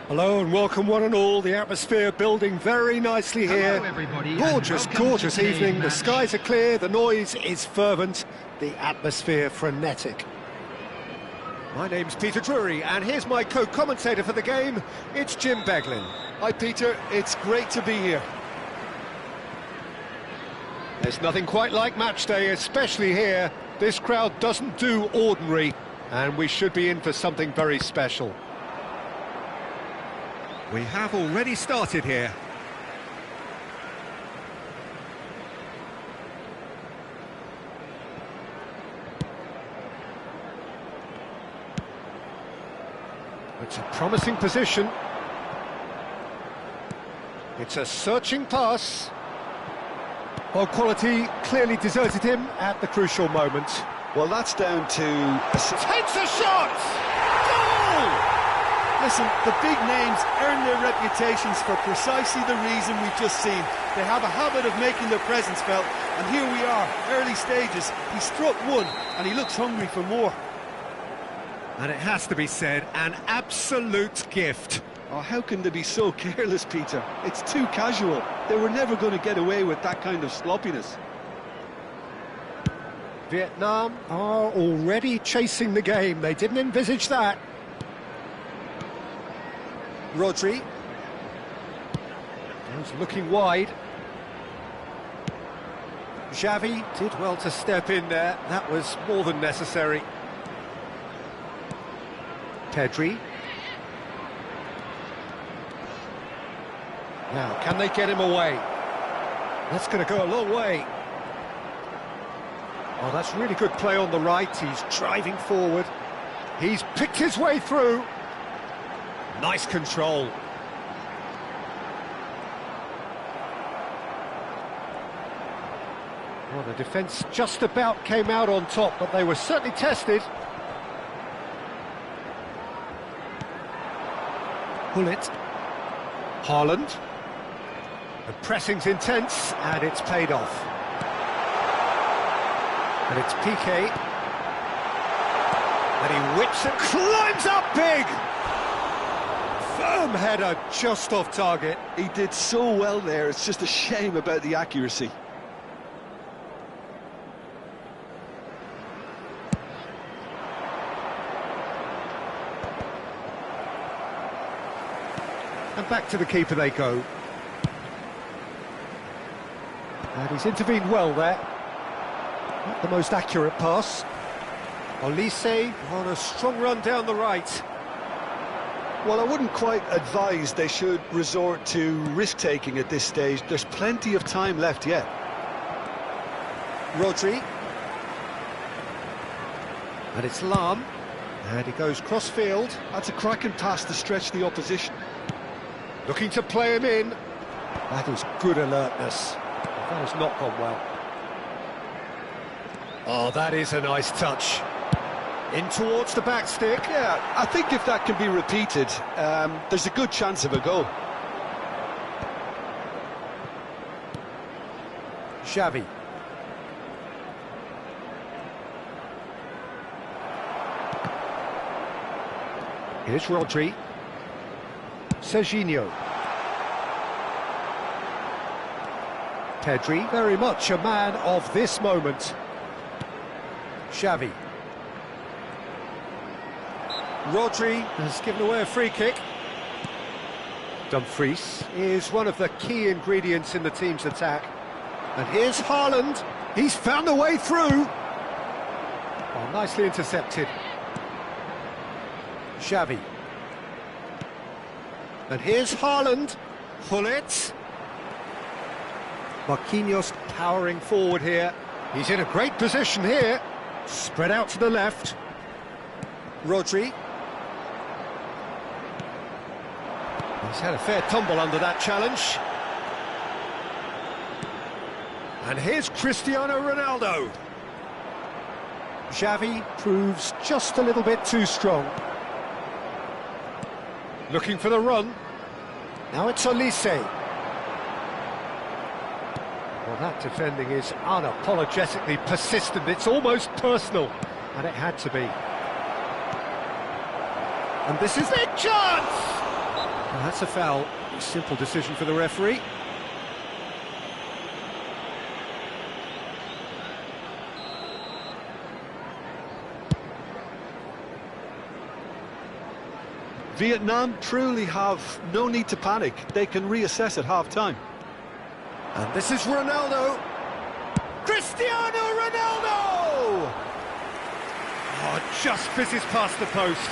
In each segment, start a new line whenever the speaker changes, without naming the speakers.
Hello and welcome one and all. The atmosphere building very nicely here.
Hello everybody.
Gorgeous, gorgeous evening. The skies are clear, the noise is fervent, the atmosphere frenetic. My name's Peter Drury and here's my co-commentator for the game. It's Jim Beglin.
Hi Peter, it's great to be here.
There's nothing quite like match day, especially here. This crowd doesn't do ordinary and we should be in for something very special. We have already started here. It's a promising position. It's a searching pass. Well, quality clearly deserted him at the crucial moment.
Well, that's down to...
Takes a shot! Goal!
Listen, the big names earn their reputations for precisely the reason we've just seen. They have a habit of making their presence felt, and here we are, early stages. He struck one, and he looks hungry for more.
And it has to be said, an absolute gift.
Oh, how can they be so careless, Peter? It's too casual. They were never going to get away with that kind of sloppiness.
Vietnam are already chasing the game. They didn't envisage that. Rodri. He's looking wide. Xavi did well to step in there. That was more than necessary. Pedri. Now, can they get him away? That's going to go a long way. Oh, that's really good play on the right. He's driving forward. He's picked his way through. Nice control. Well, the defence just about came out on top, but they were certainly tested. Pull it. Haaland. The pressing's intense, and it's paid off. And it's Piqué. And he whips and climbs up big! Firm header, just off target.
He did so well there, it's just a shame about the accuracy.
And back to the keeper they go. And he's intervened well there. Not the most accurate pass. Olise on a strong run down the right.
Well, I wouldn't quite advise they should resort to risk-taking at this stage. There's plenty of time left yet.
Rodri. And it's Lam. And he goes cross-field.
That's a cracking pass to stretch the opposition.
Looking to play him in. That is good alertness. That has not gone well. Oh, that is a nice touch. In towards the back stick.
Yeah, I think if that can be repeated, there's a good chance of a goal.
Xavi. Here's Rodri. Serginho. Pedri, very much a man of this moment. Xavi. Rodri has given away a free kick. Dumfries is one of the key ingredients in the team's attack. And here's Haaland. He's found a way through. Oh, nicely intercepted. Xavi. And here's Haaland. Pull it. Marquinhos powering forward here. He's in a great position here. Spread out to the left. Rodri. He's had a fair tumble under that challenge. And here's Cristiano Ronaldo. Xavi proves just a little bit too strong. Looking for the run. Now it's Olise. Well, that defending is unapologetically persistent. It's almost personal, and it had to be. And this is their chance! Well, that's a foul. Simple decision for the referee.
Vietnam truly have no need to panic. They can reassess at half-time.
And this is Ronaldo. Cristiano Ronaldo! Oh, just fizzes past the post.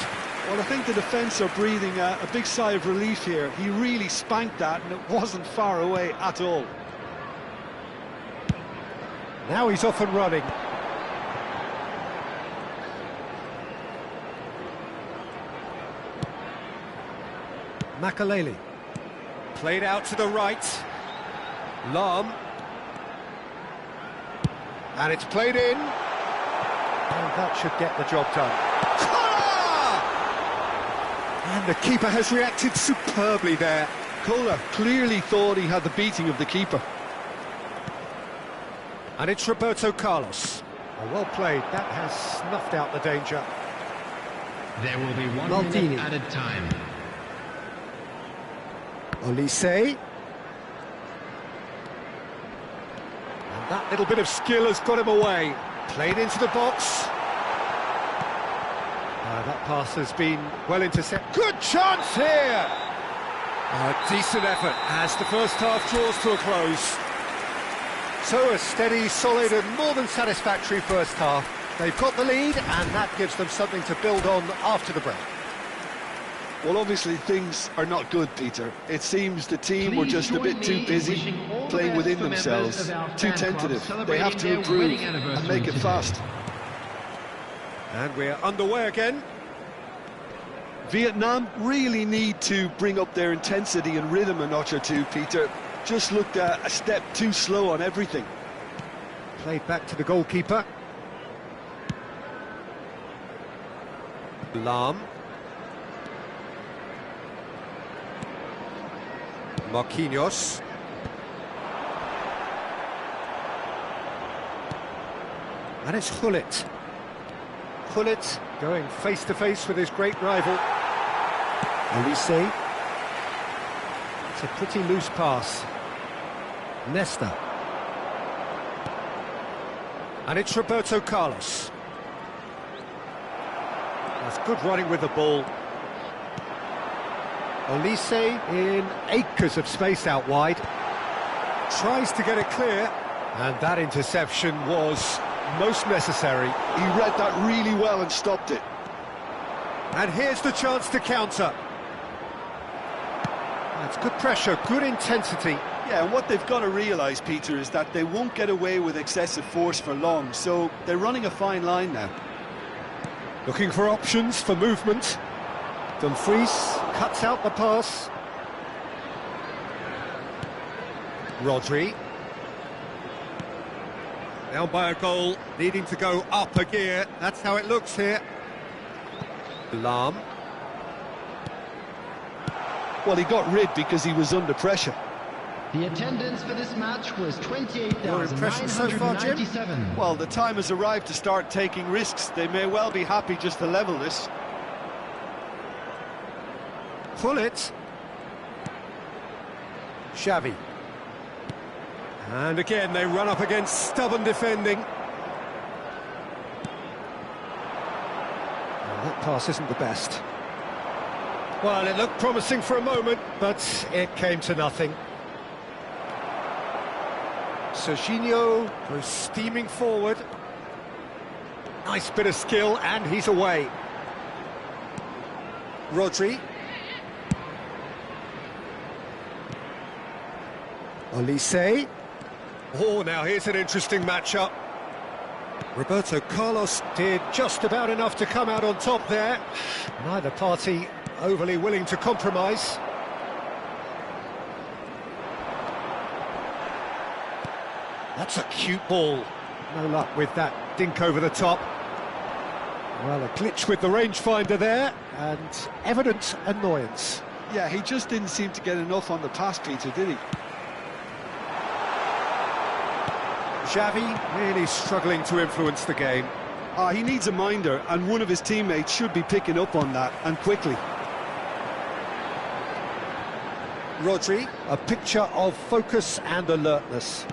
Well, I think the defence are breathing a big sigh of relief here. He really spanked that, and it wasn't far away at all.
Now he's off and running. Makaleli. Played out to the right. Lam. And it's played in. And that should get the job done. And the keeper has reacted superbly there.
Kohler clearly thought he had the beating of the keeper.
And it's Roberto Carlos. Oh, well played. That has snuffed out the danger.
There will be 1
Maldini.
minute added time.
Olise. And that little bit of skill has got him away. Played into the box. That pass has been well intercepted. Good chance here! A decent effort as the first half draws to a close. So a steady, solid and more than satisfactory first half. They've got the lead and that gives them something to build on after the break.
Well, obviously things are not good, Peter. It seems the team were just a bit too busy playing within themselves, too tentative. They have to improve and make it fast.
And we're underway again.
Vietnam really need to bring up their intensity and rhythm a notch or two, Peter. Just looked a step too slow on everything.
Played back to the goalkeeper. Lam. Marquinhos. And it's Gullit. Gullit going face-to-face with his great rival. Olise. It's a pretty loose pass. Nesta. And it's Roberto Carlos. That's good running with the ball. Olise in acres of space out wide. Tries to get it clear. And that interception was most necessary.
He read that really well and stopped it.
And here's the chance to counter. That's good pressure, good intensity.
Yeah, and what they've got to realise, Peter, is that they won't get away with excessive force for long, so they're running a fine line now.
Looking for options for movement. Dumfries cuts out the pass. Rodri. Down by a goal, needing to go up a gear. That's how it looks here. Lam.
Well, he got rid because he was under pressure.
The attendance for this match was
Your impression so far, Jim?
28,997.
Well, the time has arrived to start taking risks. They may well be happy just to level this.
Gullit. Xavi. And again, they run up against stubborn defending. Well, that pass isn't the best. Well, it looked promising for a moment, but it came to nothing. Serginho goes steaming forward. Nice bit of skill, and he's away. Rodri. Olise. Oh, now here's an interesting matchup. Roberto Carlos did just about enough to come out on top there. Neither party overly willing to compromise. That's a cute ball. No luck with that dink over the top. Well, a glitch with the rangefinder there, and evident annoyance.
Yeah, he just didn't seem to get enough on the pass, Peter, did he?
Xavi really struggling to influence the game.
He needs a minder, and one of his teammates should be picking up on that, and quickly.
Rodri, a picture of focus and alertness.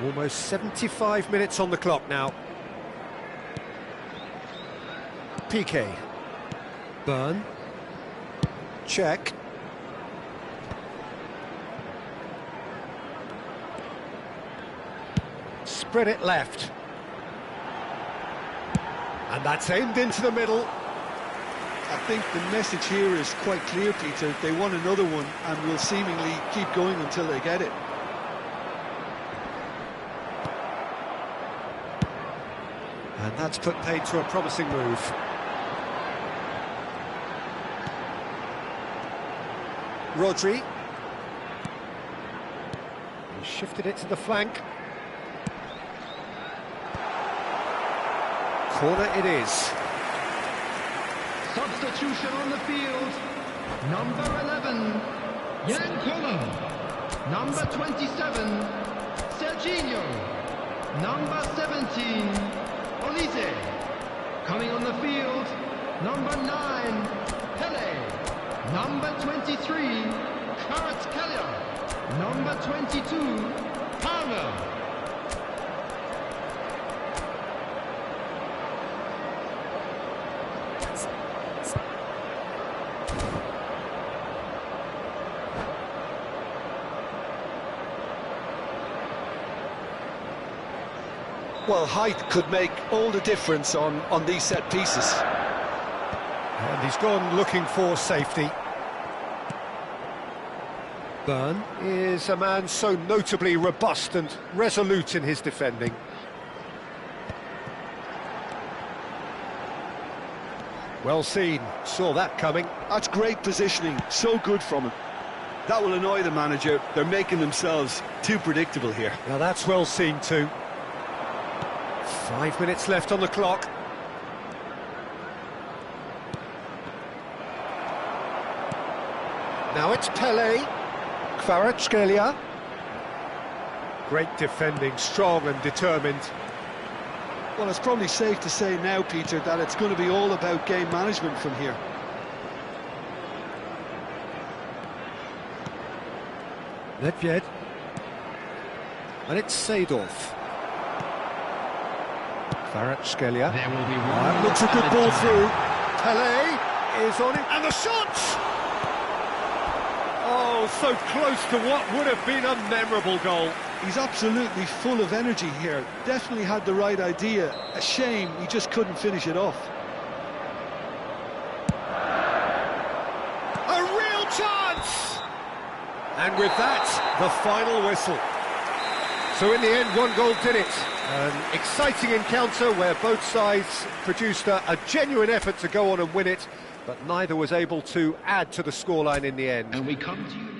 Almost 75 minutes on the clock now. Piqué. Burn. Check. Spread it left. And that's aimed into the middle.
I think the message here is quite clear, Peter. They want another one and will seemingly keep going until they get it.
And that's put paid to a promising move. Rodri. He shifted it to the flank. Corner it is.
Substitution on the field. Number 11, Yankolo. Number 27, Serginho. Number 17, Olise. Coming on the field, number 9, Pele. Number 23, Kvaratskhelia. Number 22, Palmer.
Well, height could make all the difference on these set pieces.
And he's gone looking for safety. Burn is a man so notably robust and resolute in his defending. Well seen, saw that coming.
That's great positioning, so good from him. That will annoy the manager. They're making themselves too predictable here.
Now that's well seen too. 5 minutes left on the clock. Now it's Pele. Kvaratskhelia. Great defending, strong and determined.
Well, it's probably safe to say now, Peter, that it's going to be all about game management from here.
Nedved. And it's Seedorf. Kvaratskhelia.
There will be
That
one.
looks a good ball through. Pele is on it, and the shot! Oh, so close to what would have been a memorable goal.
He's absolutely full of energy here. Definitely had the right idea. A shame he just couldn't finish it off.
A real chance! And with that, the final whistle. So in the end, one goal did it. An exciting encounter where both sides produced a genuine effort to go on and win it, but neither was able to add to the scoreline in the end.
And we come to you now.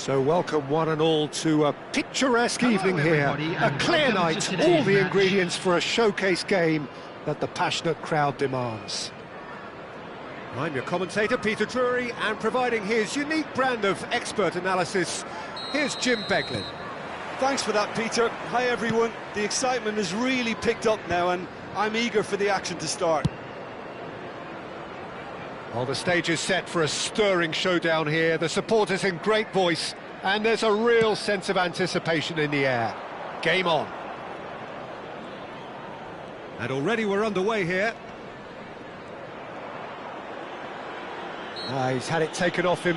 So welcome one and all to a picturesque evening here. A clear night, all the ingredients for a showcase game that the passionate crowd demands. I'm your commentator, Peter Drury, and providing his unique brand of expert analysis, here's Jim Beglin.
Thanks for that, Peter. Hi, everyone. The excitement has really picked up now, and I'm eager for the action to start.
Well, the stage is set for a stirring showdown here. The supporters in great voice, and there's a real sense of anticipation in the air. Game on. And already we're underway here. He's had it taken off him.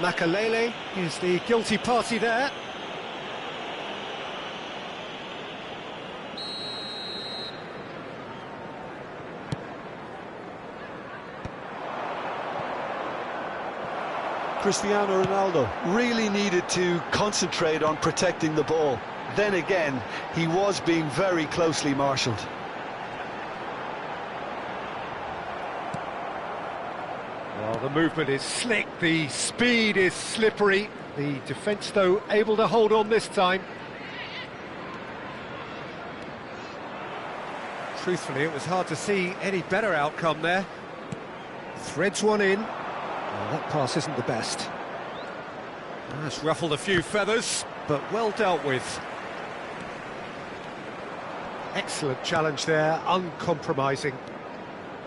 Makalele is the guilty party there.
Cristiano Ronaldo really needed to concentrate on protecting the ball. Then again, he was being very closely marshalled.
Well, the movement is slick, the speed is slippery. The defence, though, able to hold on this time. Truthfully, it was hard to see any better outcome there. Threads one in. Well, that pass isn't the best. That's ruffled a few feathers, but well dealt with. Excellent challenge there, uncompromising.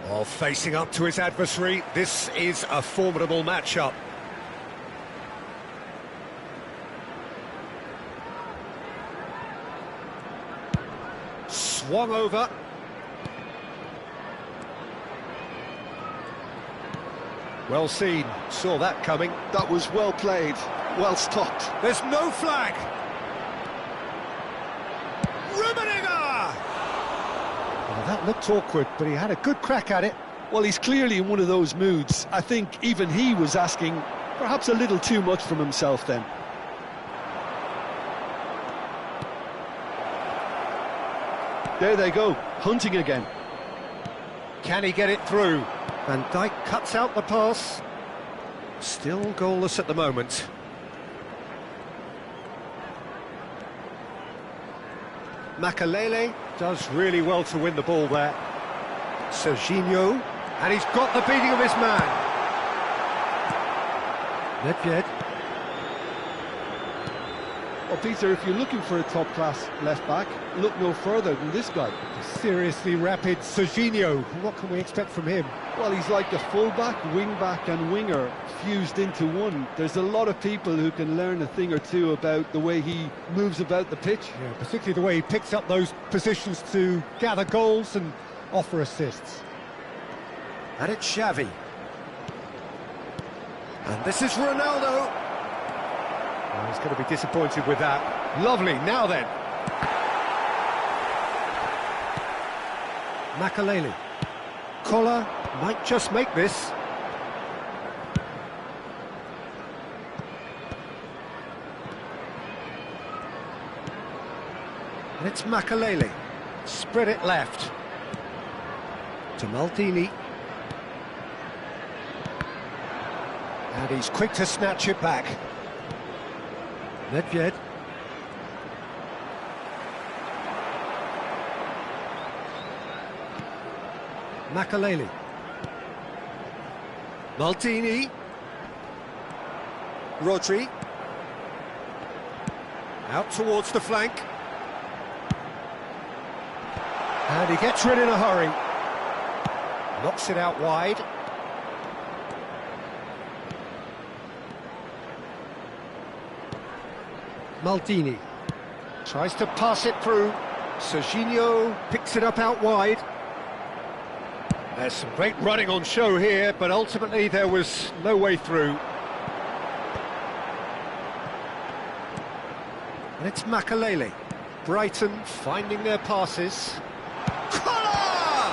While facing up to his adversary, this is a formidable matchup. Swung over. Well seen, saw that coming.
That was well played, well stopped.
There's no flag. Rummenigge! Well, that looked awkward, but he had a good crack at it.
Well, he's clearly in one of those moods. I think even he was asking perhaps a little too much from himself then. There they go, hunting again.
Can he get it through? Van Dijk cuts out the pass. Still goalless at the moment. Makalele does really well to win the ball there. Serginho, and he's got the beating of his man. Nedved.
Well, Peter, if you're looking for a top-class left-back, look no further than this guy.
Seriously rapid Serginho. What can we expect from him?
Well, he's like the full-back, wing-back and winger fused into one. There's a lot of people who can learn a thing or two about the way he moves about the pitch.
Yeah, particularly the way he picks up those positions to gather goals and offer assists. And it's Xavi. And this is Ronaldo. Oh, he's going to be disappointed with that. Lovely, now then. Makalele. Collar might just make this. And it's Makalele. Spread it left. To Maldini. And he's quick to snatch it back. Nedved. Makalele. Maldini. Rodri. Out towards the flank. And he gets rid in a hurry. Knocks it out wide. Maldini tries to pass it through. Serginho picks it up out wide. There's some great running on show here, but ultimately there was no way through. And it's Makalele. Brighton finding their passes. Collar!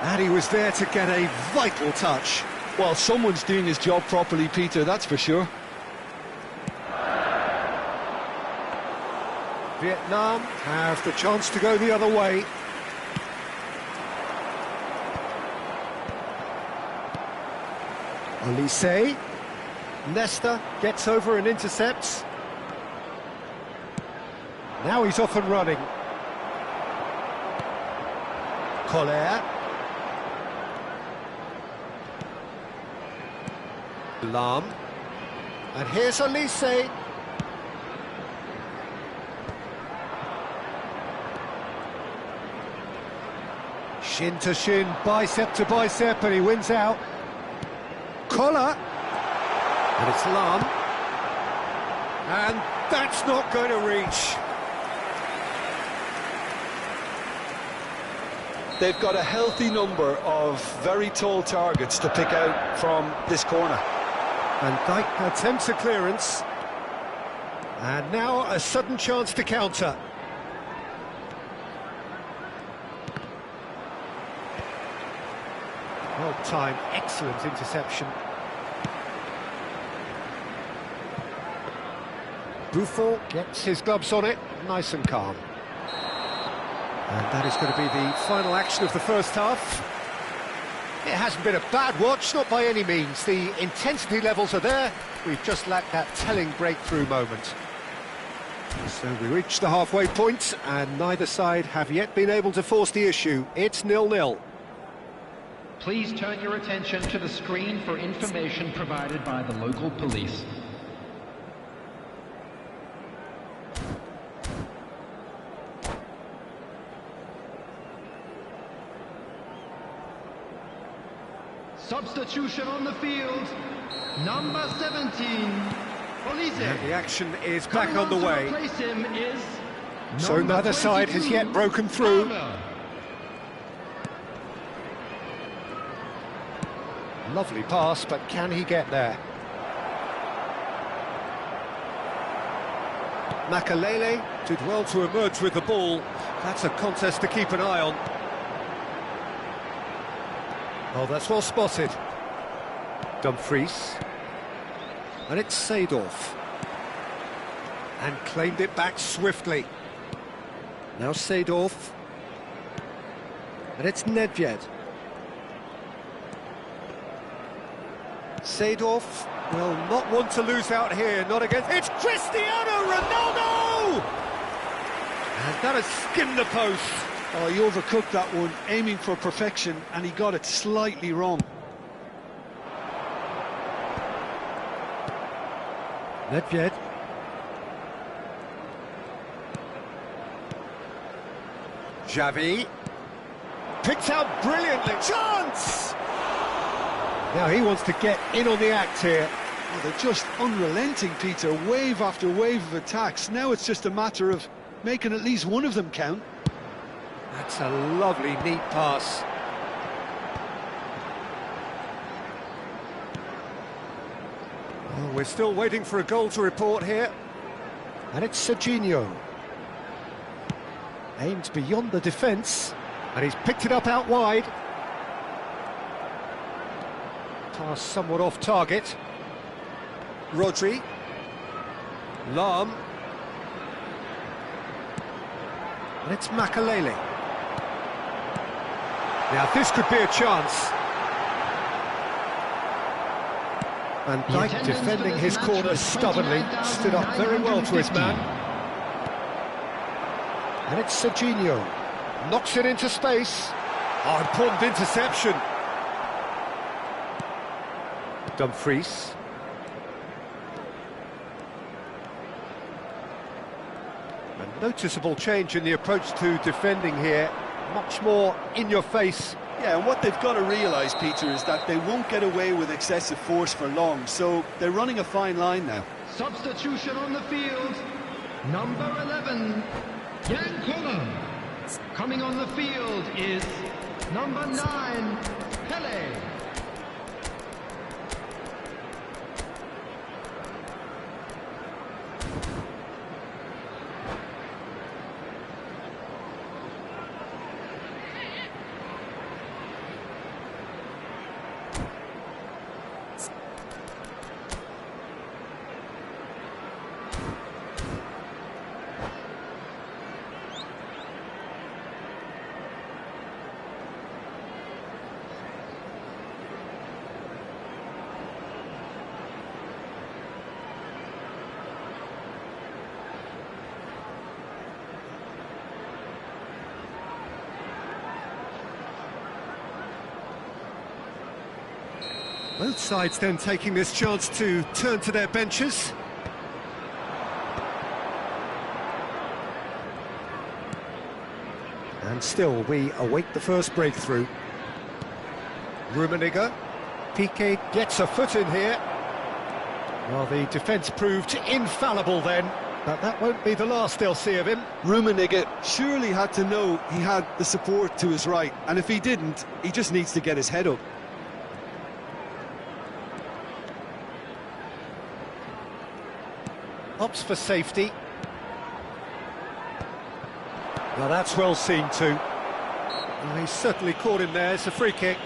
And he was there to get a vital touch.
Well, someone's doing his job properly, Peter, that's for sure.
Vietnam have the chance to go the other way. Olise. Nesta gets over and intercepts. Now he's off and running. Collier. Lam. And here's Elise. Shin to shin, bicep to bicep, and he wins out. Collar. And it's Lam. And that's not going to reach.
They've got a healthy number of very tall targets to pick out from this corner.
Van Dijk attempts a clearance. And now a sudden chance to counter. Well timed, excellent interception. Buffon gets his gloves on it, nice and calm. And that is going to be the final action of the first half. It hasn't been a bad watch, not by any means. The intensity levels are there. We've just lacked that telling breakthrough moment. So we reach the halfway point, and neither side have yet been able to force the issue. It's 0-0.
Please turn your attention to the screen for information provided by the local police. Substitution on the field, number 17, Olise.
And the action is back on the way.
Replace him is
So neither side has yet broken through. Lovely pass, but can he get there? Makalele did well to emerge with the ball. That's a contest to keep an eye on. Oh, that's well spotted. Dumfries. And it's Seedorf. And claimed it back swiftly. Now Seedorf. And it's Nedved. Seedorf will not want to lose out here, not against... It's Cristiano Ronaldo! And that has skimmed the post.
Oh, he overcooked that one, aiming for perfection, and he got it slightly wrong.
Nedved. Xavi. Picked out brilliantly. Chance! Now he wants to get in on the act here.
Oh, they're just unrelenting, Peter. Wave after wave of attacks. Now it's just a matter of making at least one of them count.
That's a lovely, neat pass. Oh, we're still waiting for a goal to report here. And it's Serginho. Aimed beyond the defence. And he's picked it up out wide. Pass somewhat off target. Rodri. Lam. And it's Makalele. Now this could be a chance. Van Dijk defending his corner stubbornly, stood up very well to his man. And it's Serginho. Knocks it into space. Oh, important interception. Dumfries. A noticeable change in the approach to defending here. Much more in your face.
Yeah, and what they've got to realise, Peter, is that they won't get away with excessive force for long, so they're running a fine line now.
Substitution on the field, number 11, Jan Koller. Coming on the field is number 9, Pele.
Both sides then taking this chance to turn to their benches. And still, we await the first breakthrough. Rummenigge. Piqué gets a foot in here. Well, the defence proved infallible then, but that won't be the last they'll see of him.
Rummenigge surely had to know he had the support to his right, and if he didn't, he just needs to get his head up.
Opts for safety. Well, that's well seen too. Well, he's certainly caught him there. It's a free kick.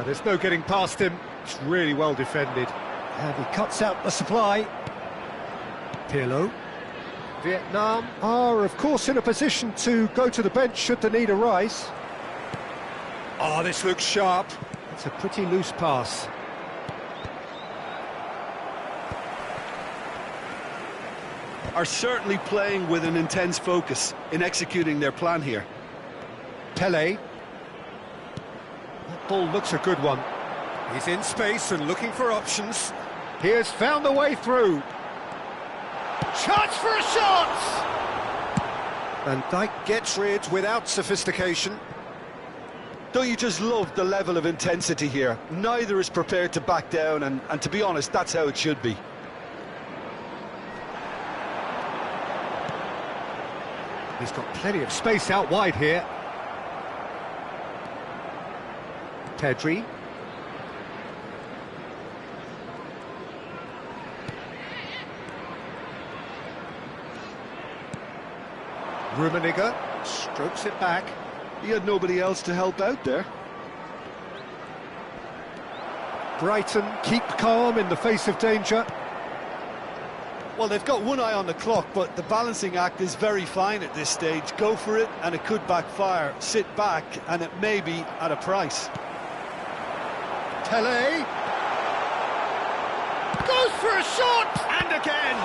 There's no getting past him. It's really well defended. And he cuts out the supply. Pirlo. Vietnam are, of course, in a position to go to the bench should the need arise. Oh, this looks sharp. It's a pretty loose pass.
Are certainly playing with an intense focus in executing their plan here.
Pelé. That ball looks a good one. He's in space and looking for options. He has found the way through. Chance for a shot! Van Dijk gets rid without sophistication.
Don't you just love the level of intensity here? Neither is prepared to back down, and to be honest, that's how it should be.
He's got plenty of space out wide here. Pedri. Rummenigge strokes it back.
He had nobody else to help out there.
Brighton keep calm in the face of danger.
Well, they've got one eye on the clock, but the balancing act is very fine at this stage. Go for it, and it could backfire. Sit back, and it may be at a price.
Pelé goes for a shot, and again.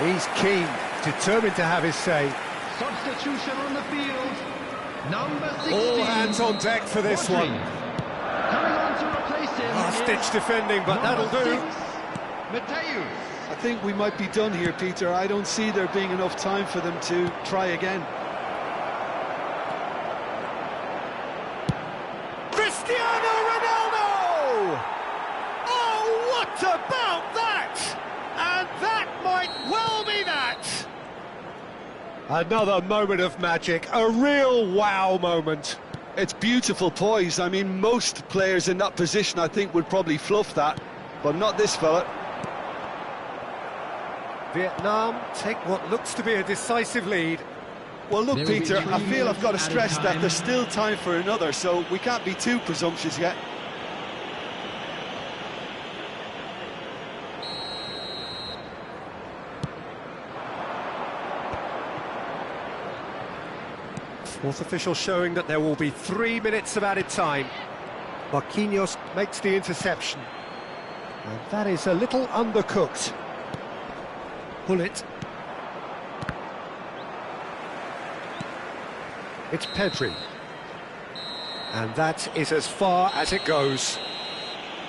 He's keen, determined to have his say.
Substitution on the field. Number 16.
All hands on deck for this one.
Coming on to replace him.
Last-ditch defending, but that'll do.
Matthews.
I think we might be done here, Peter. I don't see there being enough time for them to try again.
Cristiano Ronaldo! Oh, what about that? And that might well be that. Another moment of magic, a real wow moment.
It's beautiful poise. I mean, most players in that position, I think, would probably fluff that, but not this fella.
Vietnam take what looks to be a decisive lead.
Well, look,
There will be
Peter,
3
I feel I've got to
minutes
stress
added
that
time.
there's still time for another, so we can't be too presumptuous yet.
Fourth official showing that there will be 3 minutes of added time. Marquinhos makes the interception. And that is a little undercooked. Bullet. It's Pedri. And that is as far as it goes.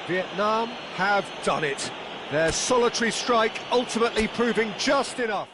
Vietnam have done it. Their solitary strike ultimately proving just enough.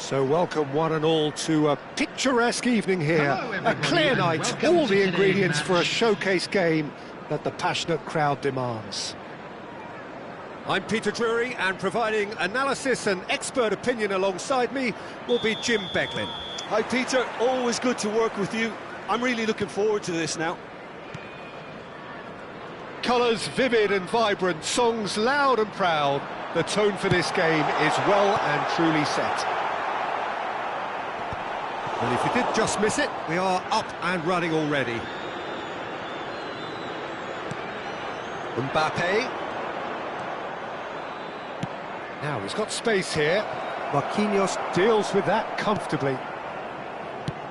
So welcome one and all to a picturesque evening here.
Hello,
A clear
and
night,
welcome
all
to
the
today's
ingredients for a
match.
showcase game that the passionate crowd demands. I'm Peter Drury, and providing analysis and expert opinion alongside me will be Jim Beglin.
Hi Peter, always good to work with you. I'm really looking forward to this now.
Colours vivid and vibrant, songs loud and proud. The tone for this game is well and truly set. And if you did just miss it, we are up and running already. Mbappe. Now he's got space here. Marquinhos deals with that comfortably.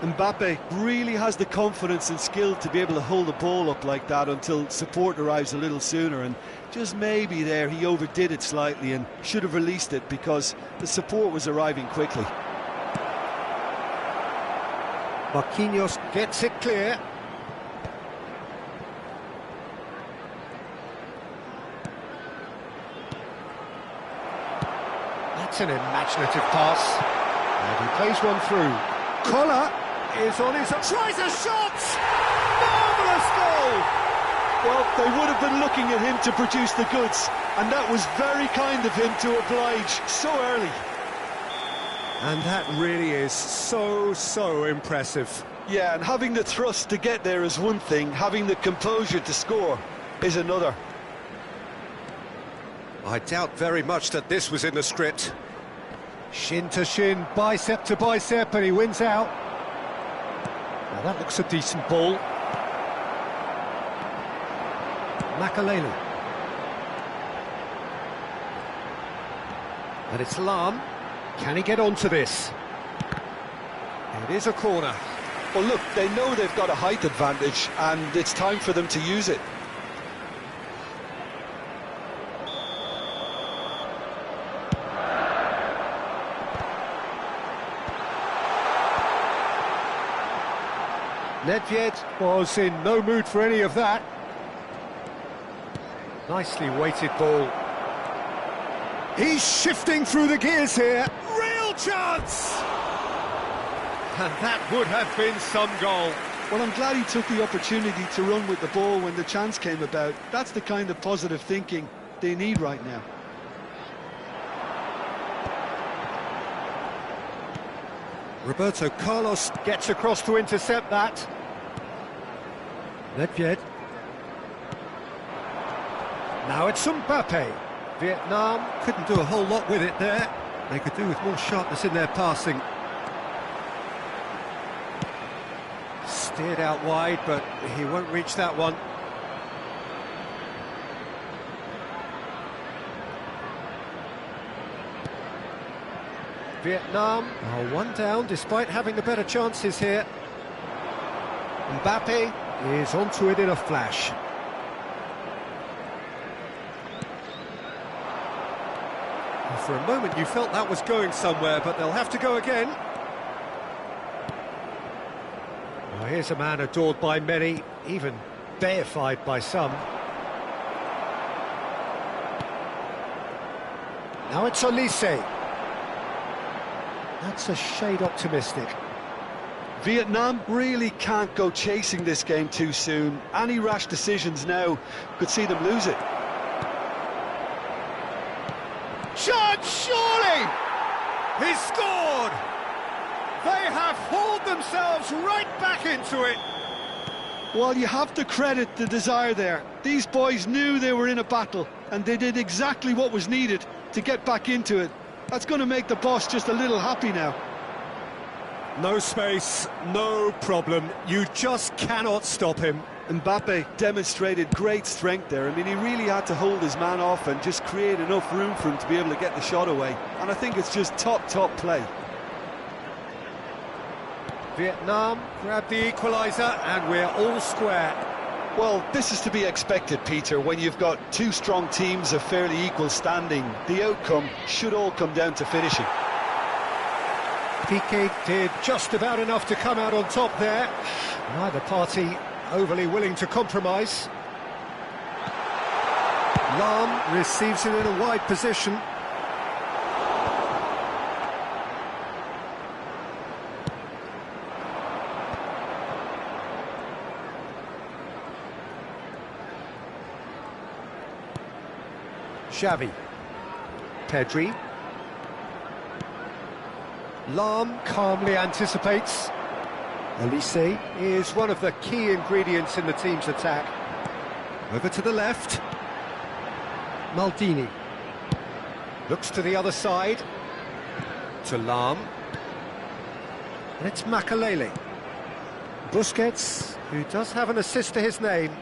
Mbappe really has the confidence and skill to be able to hold the ball up like that until support arrives a little sooner, and just maybe there he overdid it slightly and should have released it because the support was arriving quickly.
Marquinhos gets it clear. That's an imaginative pass. And he plays one through. Collar is on his... Tries a shot! Marvellous goal!
Well, they would have been looking at him to produce the goods, and that was very kind of him to oblige so early.
And that really is so impressive.
Yeah, and having the thrust to get there is one thing, having the composure to score is another.
I doubt very much that this was in the script. Shin to shin, bicep to bicep, and he wins out. Now that looks a decent ball. Makaleli. And it's Lam. Can he get onto this? It is a corner.
Well, look, they know they've got a height advantage, and it's time for them to use it.
Nedved was in no mood for any of that. Nicely weighted ball. He's shifting through the gears here. Real chance! And that would have been some goal.
Well, I'm glad he took the opportunity to run with the ball when the chance came about. That's the kind of positive thinking they need right now.
Roberto Carlos gets across to intercept that. Nedved. Now it's Mbappe. Vietnam couldn't do a whole lot with it there. They could do with more sharpness in their passing. Steered out wide, but he won't reach that one. Vietnam are one down despite having the better chances here. Mbappe is onto it in a flash. Well, for a moment you felt that was going somewhere, but they'll have to go again. Well, here's a man adored by many, even deified by some. Now it's Olise. That's a shade optimistic.
Vietnam really can't go chasing this game too soon. Any rash decisions now could see them lose it.
Shot, surely! He's scored! They have hauled themselves right back into it.
Well, you have to credit the desire there. These boys knew they were in a battle, and they did exactly what was needed to get back into it. That's going to make the boss just a little happy now.
No space, no problem. You just cannot stop him.
Mbappe demonstrated great strength there. I mean, he really had to hold his man off and just create enough room for him to be able to get the shot away. And I think it's just top play.
Vietnam grab the equaliser, and we're all square.
Well, this is to be expected, Peter, when you've got two strong teams of fairly equal standing. The outcome should all come down to finishing.
Piqué did just about enough to come out on top there. Neither party overly willing to compromise. Lam receives it in a wide position. Xavi. Pedri. Lam calmly anticipates. Elise is one of the key ingredients in the team's attack. Over to the left. Maldini. Looks to the other side. To Lam. And it's Makalele. Busquets, who does have an assist to his name.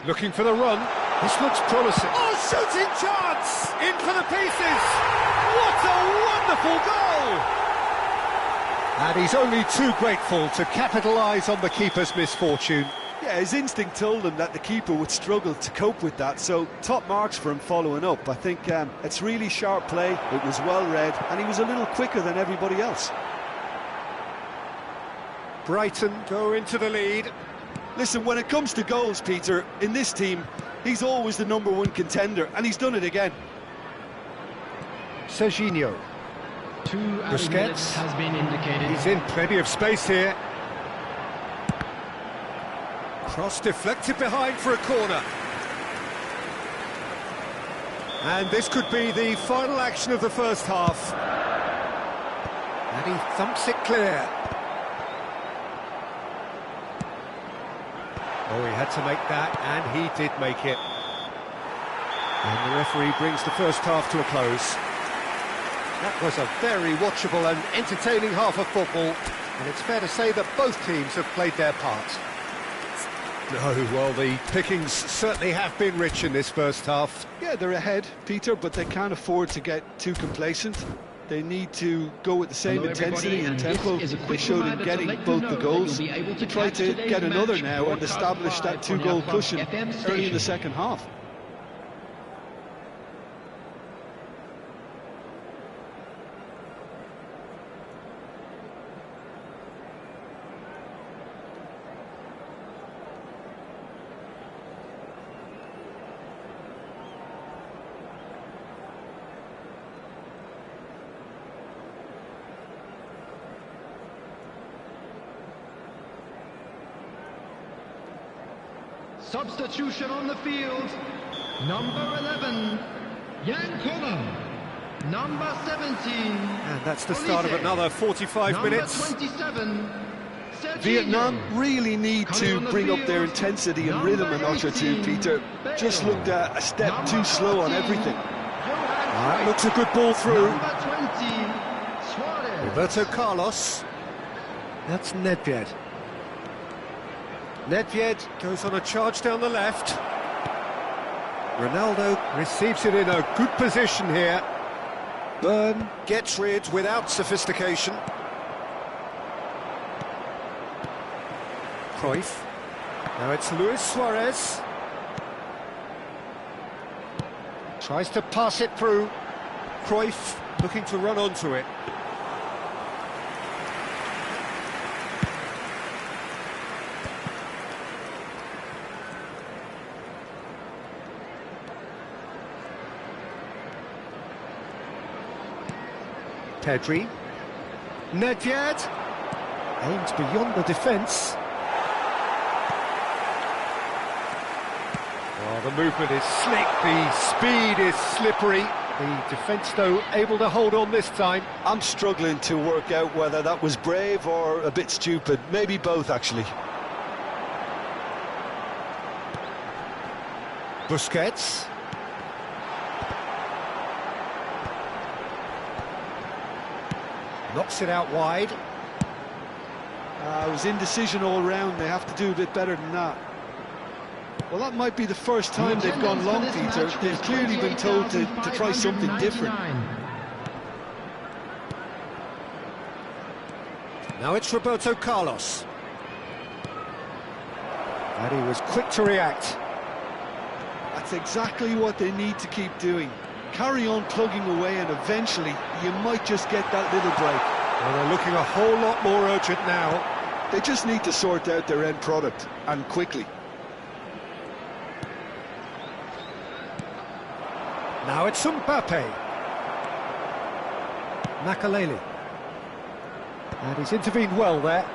Looking for the run. This looks promising. Oh, shooting chance! In for the pieces! What a wonderful goal! And he's only too grateful to capitalise on the keeper's misfortune.
Yeah, his instinct told him that the keeper would struggle to cope with that, so top marks for him following up. I think it's really sharp play, it was well read, and he was a little quicker than everybody else.
Brighton go into the lead.
Listen, when it comes to goals, Peter, in this team, he's always the #1 contender, and he's done it again.
Serginho.
Busquets has been indicated.
He's in plenty of space here. Cross deflected behind for a corner. And this could be the final action of the first half. And he thumps it clear. Oh, he had to make that, and he did make it. And the referee brings the first half to a close. That was a very watchable and entertaining half of football, and it's fair to say that both teams have played their part. Oh, well, the pickings certainly have been rich in this first half.
Yeah, they're ahead, Peter, but they can't afford to get too complacent. They need to go with the same intensity and tempo they showed in getting both the goals. To try to get another now and establish that two-goal cushion early in the second half.
Substitution on the field. Number 11, Yankola. Number 17.
And that's the start of another 45 minutes.
Number 27, Serginho.
Vietnam really need to bring up their intensity and rhythm a notch or two, Peter. Just looked a step too slow on everything.
That looks a good ball through.
Number 20, Suarez.
Roberto Carlos. That's Nedved. Nedved goes on a charge down the left. Ronaldo receives it in a good position here. Byrne gets rid without sophistication. Cruyff. Now it's Luis Suarez. Tries to pass it through. Cruyff looking to run onto it. Pedri. Nedved aims beyond the defence. Oh, the movement is slick, the speed is slippery. The defence, though, able to hold on this time.
I'm struggling to work out whether that was brave or a bit stupid. Maybe both, actually.
Busquets. Knocks it out wide.
It was indecision all round. They have to do a bit better than that. Well, that might be the first time they've gone long, Peter. They've clearly been told to try something different.
Now it's Roberto Carlos. And he was quick to react.
That's exactly what they need to keep doing. Carry on plugging away, and eventually you might just get that little break.
Well, they're looking a whole lot more urgent now.
They just need to sort out their end product, and quickly.
Now it's Mbappe. Makalele. And he's intervened well there.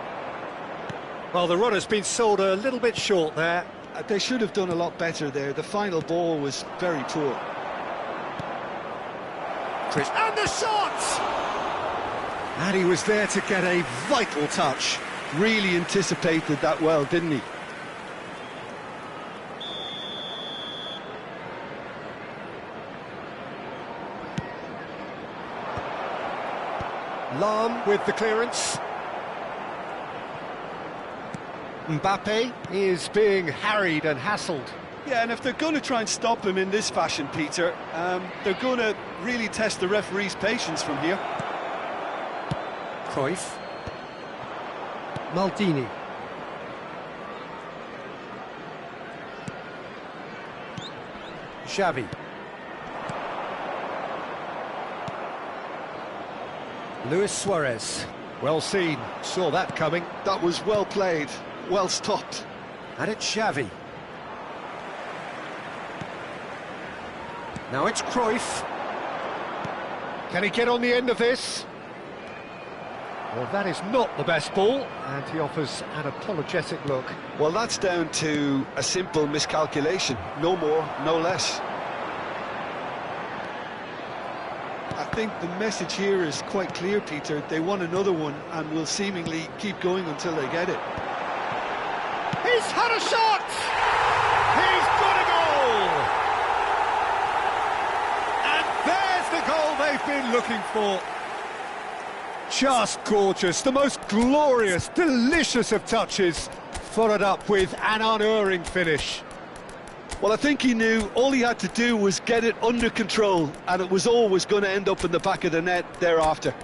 Well, the run has been sold a little bit short there.
They should have done a lot better there. The final ball was very poor.
And the shot! And he was there to get a vital touch.
Really anticipated that well, didn't he?
Lahm with the clearance. Mbappe is being harried and hassled.
Yeah, and if they're going to try and stop him in this fashion, Peter, they're going to really test the referee's patience from here.
Cruyff. Maldini. Xavi. Luis Suarez. Well seen, saw that coming.
That was well played, well stopped.
And it's Xavi. Now it's Cruyff. Can he get on the end of this? Well, that is not the best ball, and he offers an apologetic look.
Well, that's down to a simple miscalculation. No more, no less. I think the message here is quite clear, Peter. They want another one and will seemingly keep going until they get it.
He's had a shot! He's got a goal! And there's the goal they've been looking for. Just gorgeous, the most glorious, delicious of touches, followed up with an unerring finish.
Well, I think he knew all he had to do was get it under control, and it was always going to end up in the back of the net thereafter.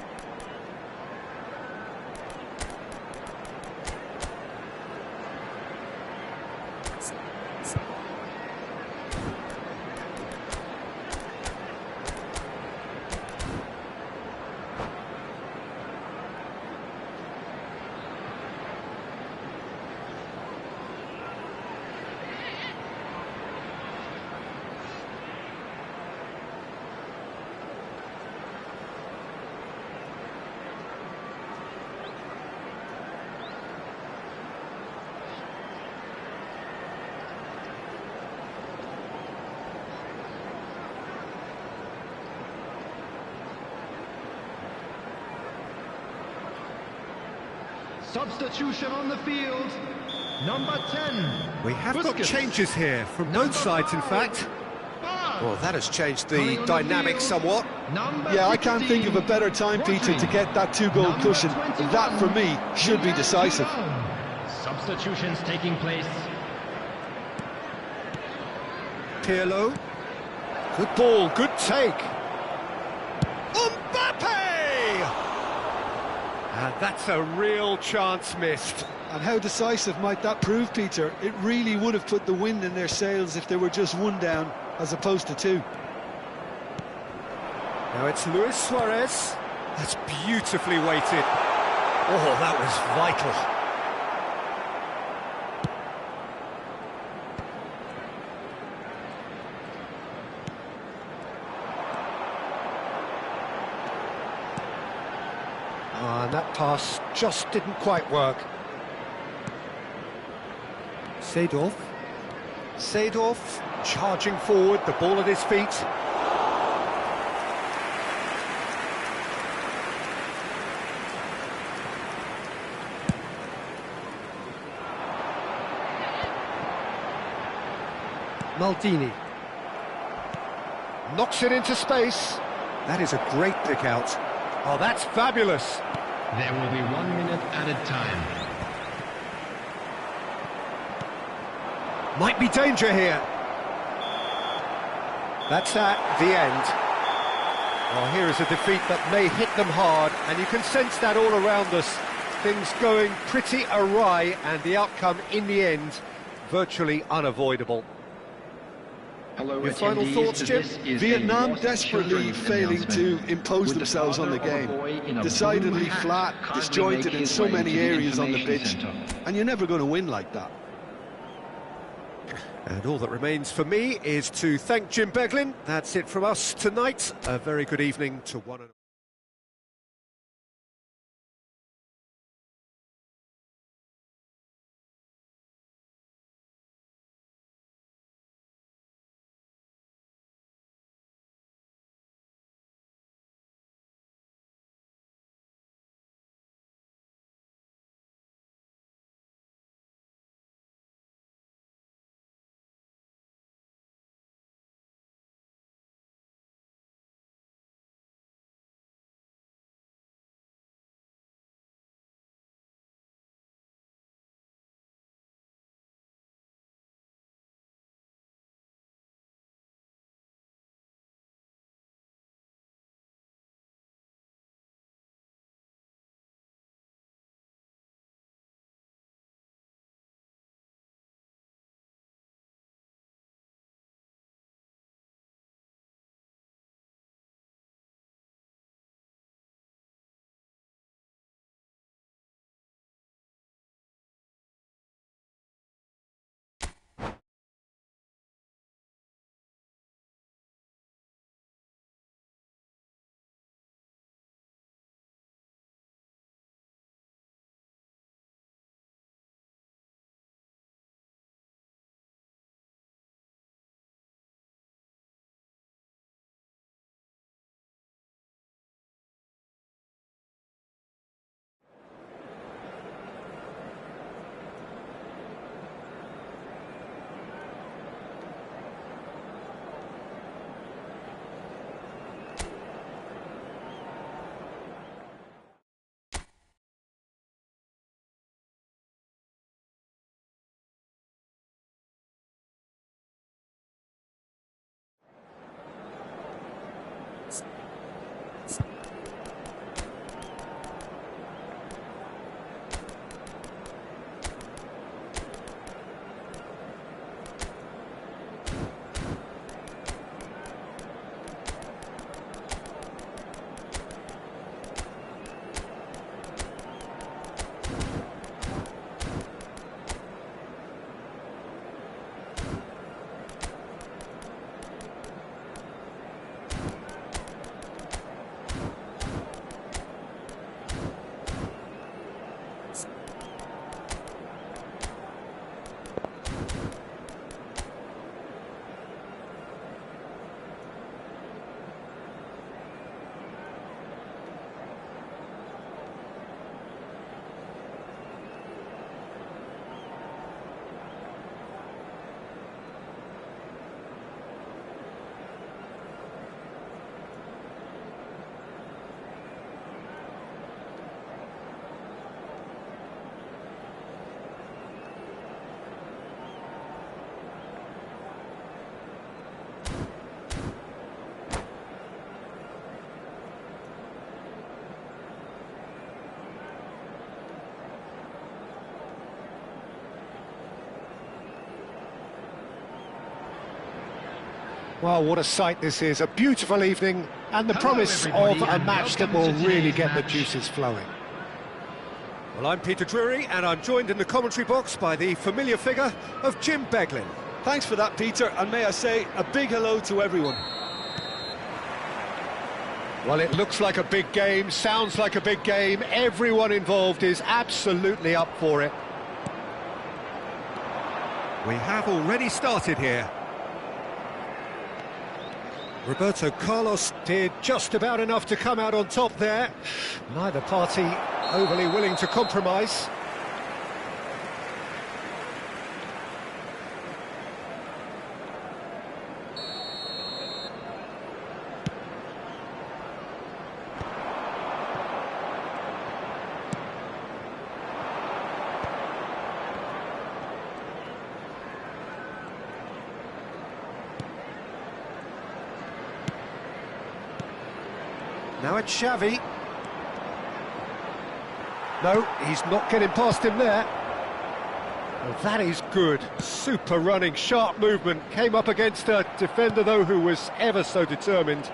Substitution on the field, number 10.
We have got changes here from both sides, in fact. Well, that has changed the dynamic somewhat.
Yeah, I can't think of a better time, Peter, to get that two-goal cushion. That, for me, should be decisive.
Substitutions taking place.
Pirlo. Good ball, good take. Mbappe! And that's a real chance missed.
And how decisive might that prove, Peter? It really would have put the wind in their sails if they were just one down as opposed to two.
Now it's Luis Suarez. That's beautifully weighted. Oh, that was vital. And that pass just didn't quite work. Seedorf. Seedorf charging forward, the ball at his feet. Maldini. Knocks it into space. That is a great pick out. Oh, that's fabulous.
There will be 1 minute added time.
Might be danger here. That's at the end. Well, here is a defeat that may hit them hard, and you can sense that all around us. Things going pretty awry, and the outcome in the end virtually unavoidable.
Your final thoughts, Jim? Vietnam desperately failing to impose themselves on the game. Decidedly flat, disjointed in so many areas on the pitch. And you're never going to win like that.
And all that remains for me is to thank Jim Beglin. That's it from us tonight. A very good evening to one and all. Well, what a sight this is. A beautiful evening and the
Hello,
promise
everybody,
of a
and
match that
welcome
will
to
really
today's
get the
match.
juices flowing. Well, I'm Peter Drury, and I'm joined in the commentary box by the familiar figure of Jim Beglin.
Thanks for that, Peter, and may I say a big hello to everyone.
Well, it looks like a big game, sounds like a big game. Everyone involved is absolutely up for it. We have already started here. Roberto Carlos did just about enough to come out on top there. Neither party overly willing to compromise. Now it's Xavi. No, he's not getting past him there. Well, that is good. Super running, sharp movement. Came up against a defender, though, who was ever so determined.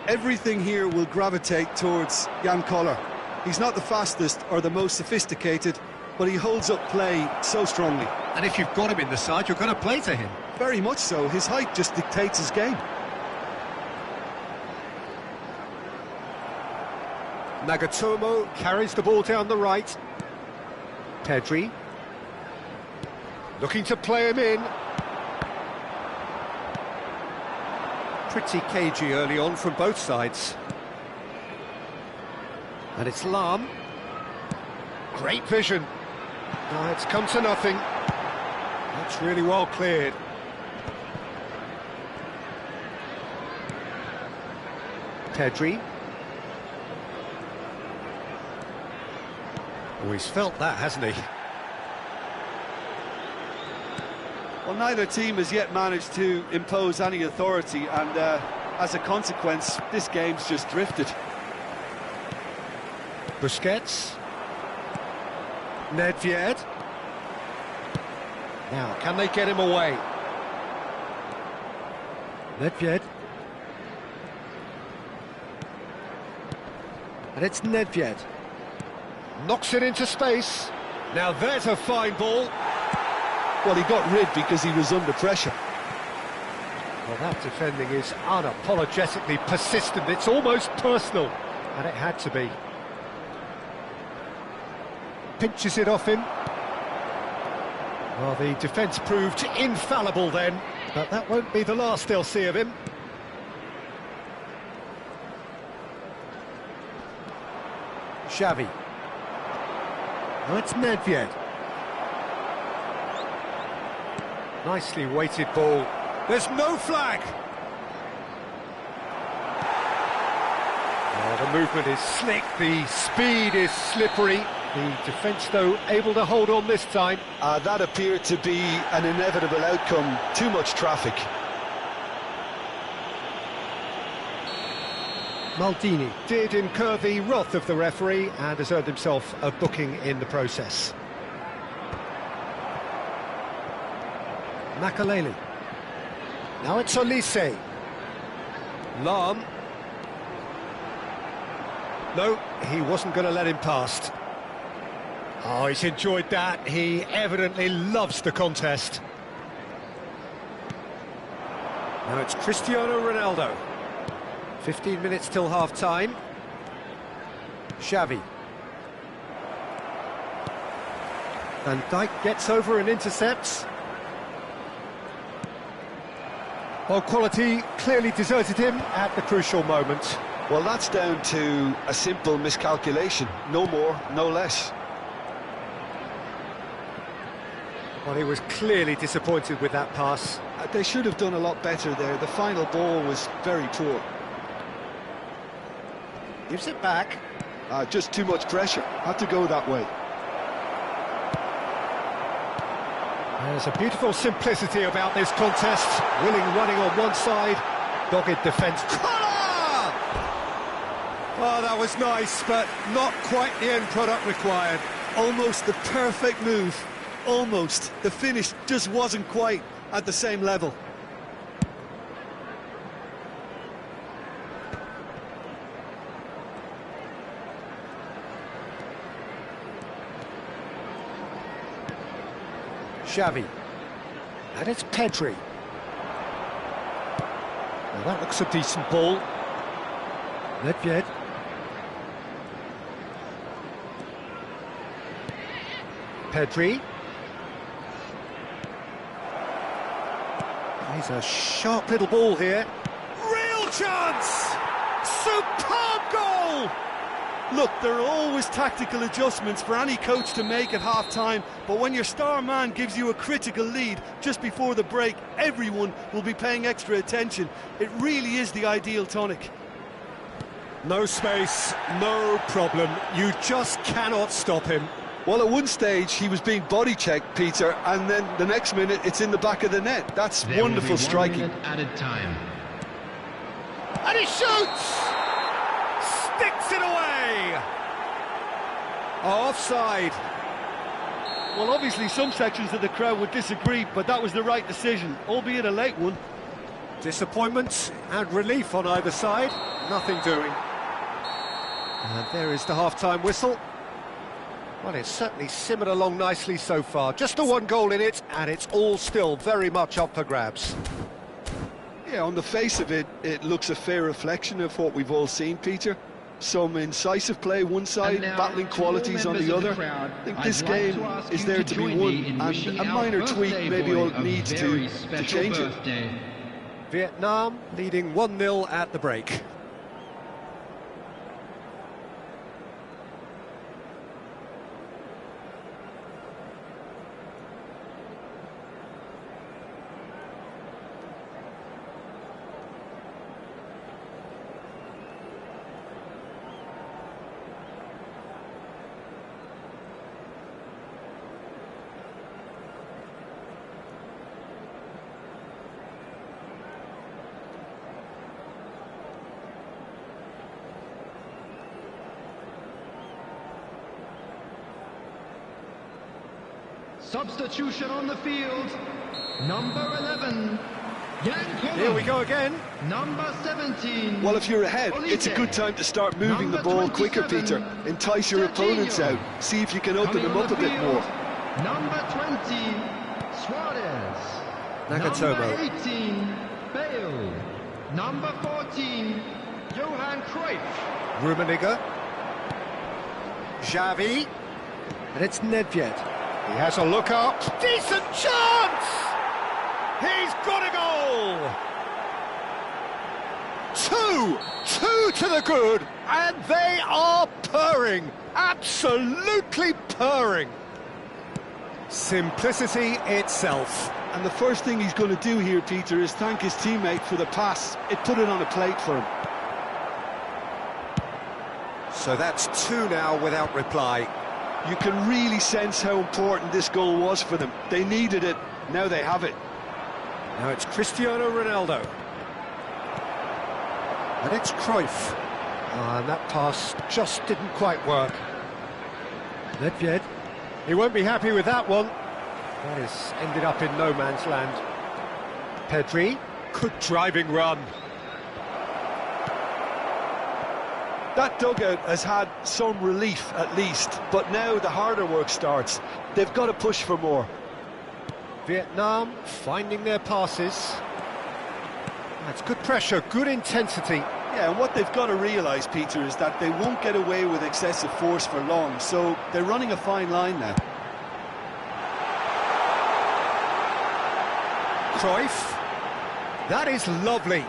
Everything here will gravitate towards Jan Koller. He's not the fastest or the most sophisticated, but he holds up play so strongly.
And if you've got him in the side, you're going to play to him.
Very much so. His height just dictates his game.
Nagatomo carries the ball down the right. Pedri. Looking to play him in. Pretty cagey early on from both sides. And it's Lam. Great vision. No, it's come to nothing. That's really well cleared. Pedri. Oh, he's felt that, hasn't he?
Well, neither team has yet managed to impose any authority, and as a consequence, this game's just drifted.
Busquets. Nedved. Now, can they get him away? Nedved. And it's Nedved. Knocks it into space. Now there's a fine ball.
Well, he got rid because he was under pressure.
Well, that defending is unapologetically persistent. It's almost personal. And it had to be. Pinches it off him. Well, the defence proved infallible then, but that won't be the last they'll see of him. Xavi. Now it's Nedved. Nicely weighted ball. There's no flag! Oh, the movement is slick, the speed is slippery. The defence, though, able to hold on this time.
That appeared to be an inevitable outcome. Too much traffic.
Maldini did incur the wrath of the referee and has earned himself a booking in the process. Makaleli. Now it's Olise. Lam. No, he wasn't going to let him past. Oh, he's enjoyed that. He evidently loves the contest. Now it's Cristiano Ronaldo. 15 minutes till half-time. Xavi. Van Dijk gets over and intercepts. Well, quality clearly deserted him at the crucial moment.
Well, that's down to a simple miscalculation. No more, no less.
Well, he was clearly disappointed with that pass.
They should have done a lot better there. The final ball was very poor.
Gives it back.
Just too much pressure. Had to go that way.
There's a beautiful simplicity about this contest. Willing running on one side, dogged defence. Oh, that was nice, but not quite the end product required.
Almost the perfect move.
almost. The finish just wasn't quite at the same level.
Xavi. And it's Pedri. Now that looks a decent ball. Nedved. Pedri. He's a sharp little ball here. Real chance! Superb goal!
Look, there are always tactical adjustments for any coach to make at half-time, but when your star man gives you a critical lead just before the break, everyone will be paying extra attention. It really is the ideal tonic.
No space, no problem. You just cannot stop him.
Well, at one stage he was being body-checked, Peter, and then the next minute it's in the back of the net. That's wonderful striking.
Added time.
And he shoots! Sticks it away! Offside.
Well, obviously some sections of the crowd would disagree, but that was the right decision, albeit a late one.
Disappointment and relief on either side. Nothing doing. And there is the half-time whistle. Well, it's certainly simmered along nicely so far. Just a one goal in it, and it's all still very much up for grabs.
Yeah, on the face of it, it looks a fair reflection of what we've all seen, Peter. Some incisive play one side, battling qualities on the other. I think this game is there to be won, and a minor tweak maybe all it needs to change it.
Vietnam leading 1-0 at the break.
Substitution on the field. Number 11, Yang.
Here we go again.
Number 17.
Well, if you're ahead, it's a good time to start moving the ball quicker, Peter. Entice your opponents out. See if you can open them up a bit more.
Number 20, Suarez.
Nagatomo.
Number 18, Bale. Number 14, Johan Cruyff.
Rummenigge. Xavi. And it's Nedved. He has a look up. Decent chance! He's got a goal! Two to the good, and they are purring. Absolutely purring. Simplicity itself.
And the first thing he's going to do here, Peter, is thank his teammate for the pass. It put it on a plate for him.
So that's two now without reply.
You can really sense how important this goal was for them. They needed it, now they have it.
Now it's Cristiano Ronaldo. And it's Cruyff. And that pass just didn't quite work. Nedved. He won't be happy with that one. That has ended up in no man's land. Pedri. Good driving run.
That dugout has had some relief at least, but now the harder work starts. They've got to push for more.
Vietnam finding their passes. That's good pressure, good intensity.
Yeah, and what they've got to realise, Peter, is that they won't get away with excessive force for long, so they're running a fine line now.
Cruyff. That is lovely.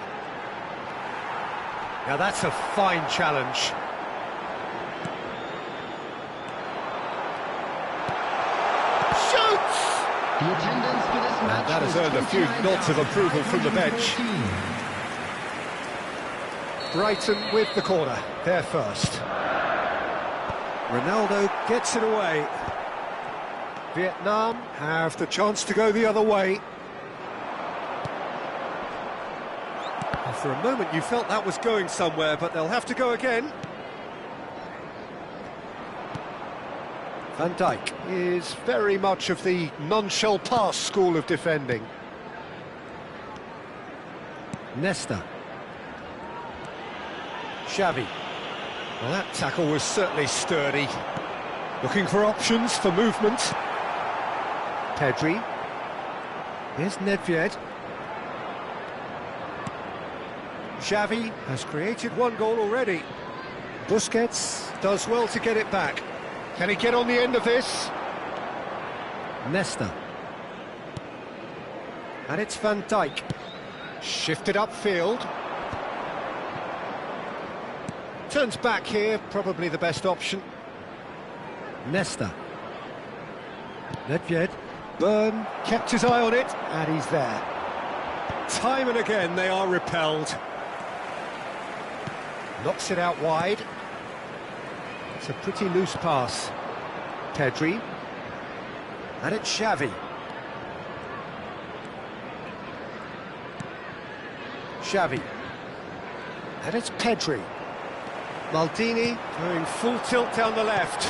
Now that's a fine challenge. Shoots!
The attendance for this match
That has earned a few nods of approval from the bench. Brighton with the corner, they're first. Ronaldo gets it away. Vietnam have the chance to go the other way. For a moment you felt that was going somewhere, but they'll have to go again. Van Dijk is very much of the non-shell pass school of defending. Nesta. Xavi. Well, that tackle was certainly sturdy. Looking for options for movement. Pedri. Here's Nedved. Xavi has created one goal already. Busquets does well to get it back. Can he get on the end of this? Nesta. And it's Van Dijk. Shifted upfield. Turns back here, probably the best option. Nesta. Nedved. Byrne kept his eye on it, and he's there. Time and again they are repelled. Knocks it out wide. It's a pretty loose pass. Pedri. And it's Xavi. Xavi. And it's Pedri. Maldini going full tilt down the left.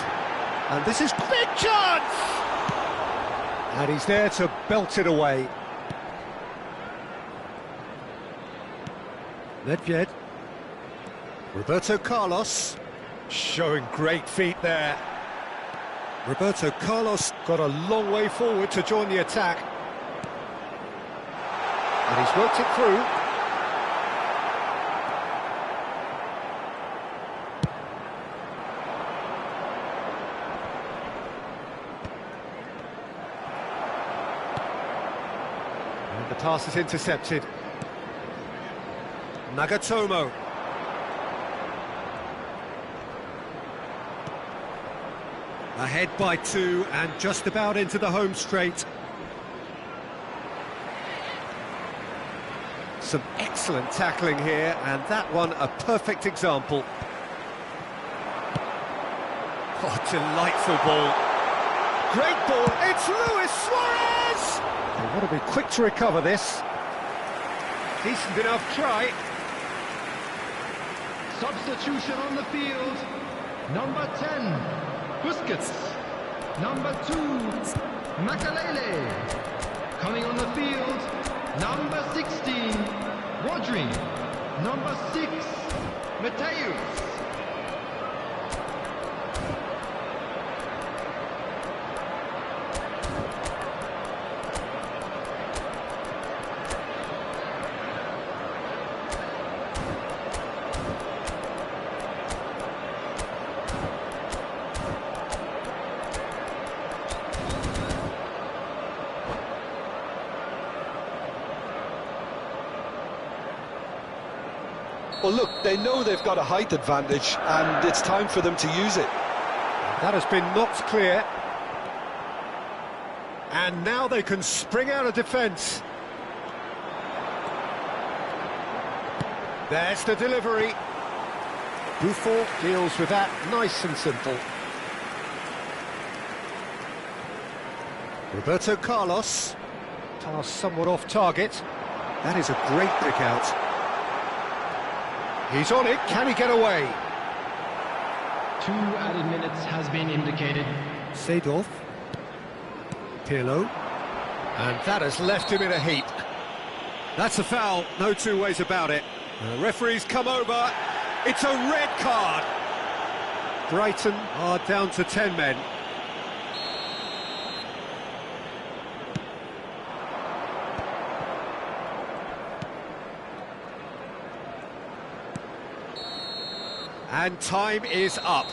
And this is big chance! And he's there to belt it away. Nedved. Roberto Carlos. Showing great feet there. Roberto Carlos got a long way forward to join the attack. And he's worked it through. And the pass is intercepted. Nagatomo. Ahead by 2 and just about into the home straight. Some excellent tackling here, and that one a perfect example. Oh, delightful ball. Great ball, it's Luis Suarez! They want to be quick to recover this. Decent enough try.
Substitution on the field. Number 10. Busquets. Number 2, Makalele. Coming on the field, number 16, Rodri. Number 6, Mateus.
Well, look, they know they've got a height advantage, and it's time for them to use it.
That has been knocked clear. And now they can spring out of defence. There's the delivery. Buffon deals with that nice and simple. Roberto Carlos. Pass somewhat off target. That is a great pick out. He's on it, can he get away?
2 added minutes has been indicated.
Seedorf. Pirlo. And that has left him in a heap. That's a foul, no two ways about it. The referee's come over. It's a red card. Brighton are down to 10 men. And time is up.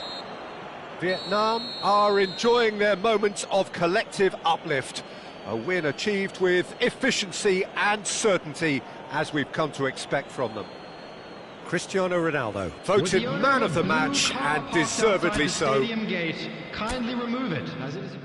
Vietnam are enjoying their moments of collective uplift. A win achieved with efficiency and certainty, as we've come to expect from them. Cristiano Ronaldo, voted man of the match, and deservedly so.
Kindly remove it, as it is.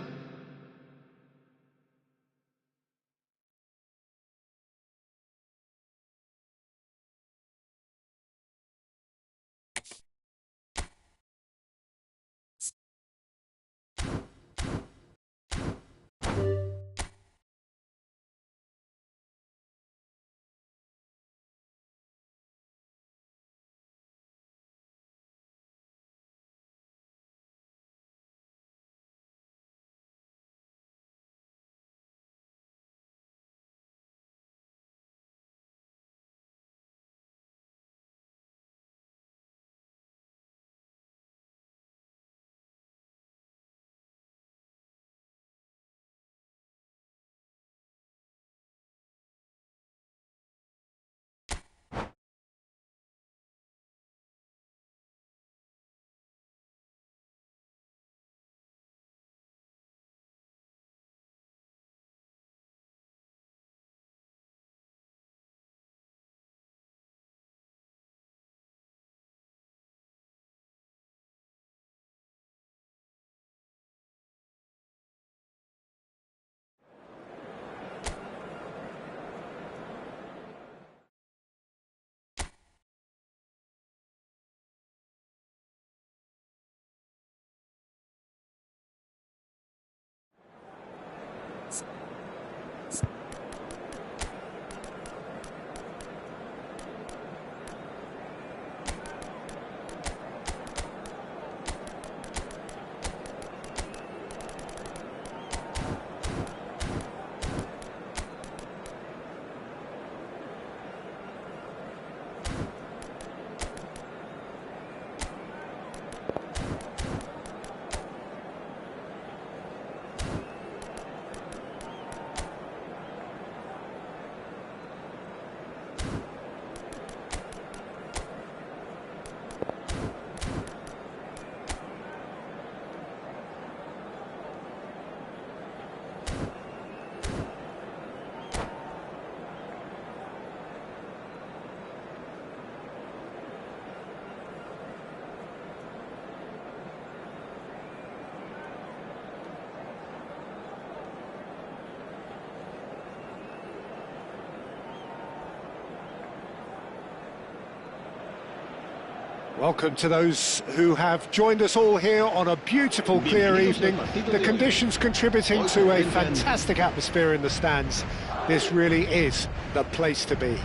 Welcome to those who have joined us all here on a beautiful, clear evening. The conditions contributing to a fantastic atmosphere in the stands. This really is the place to be.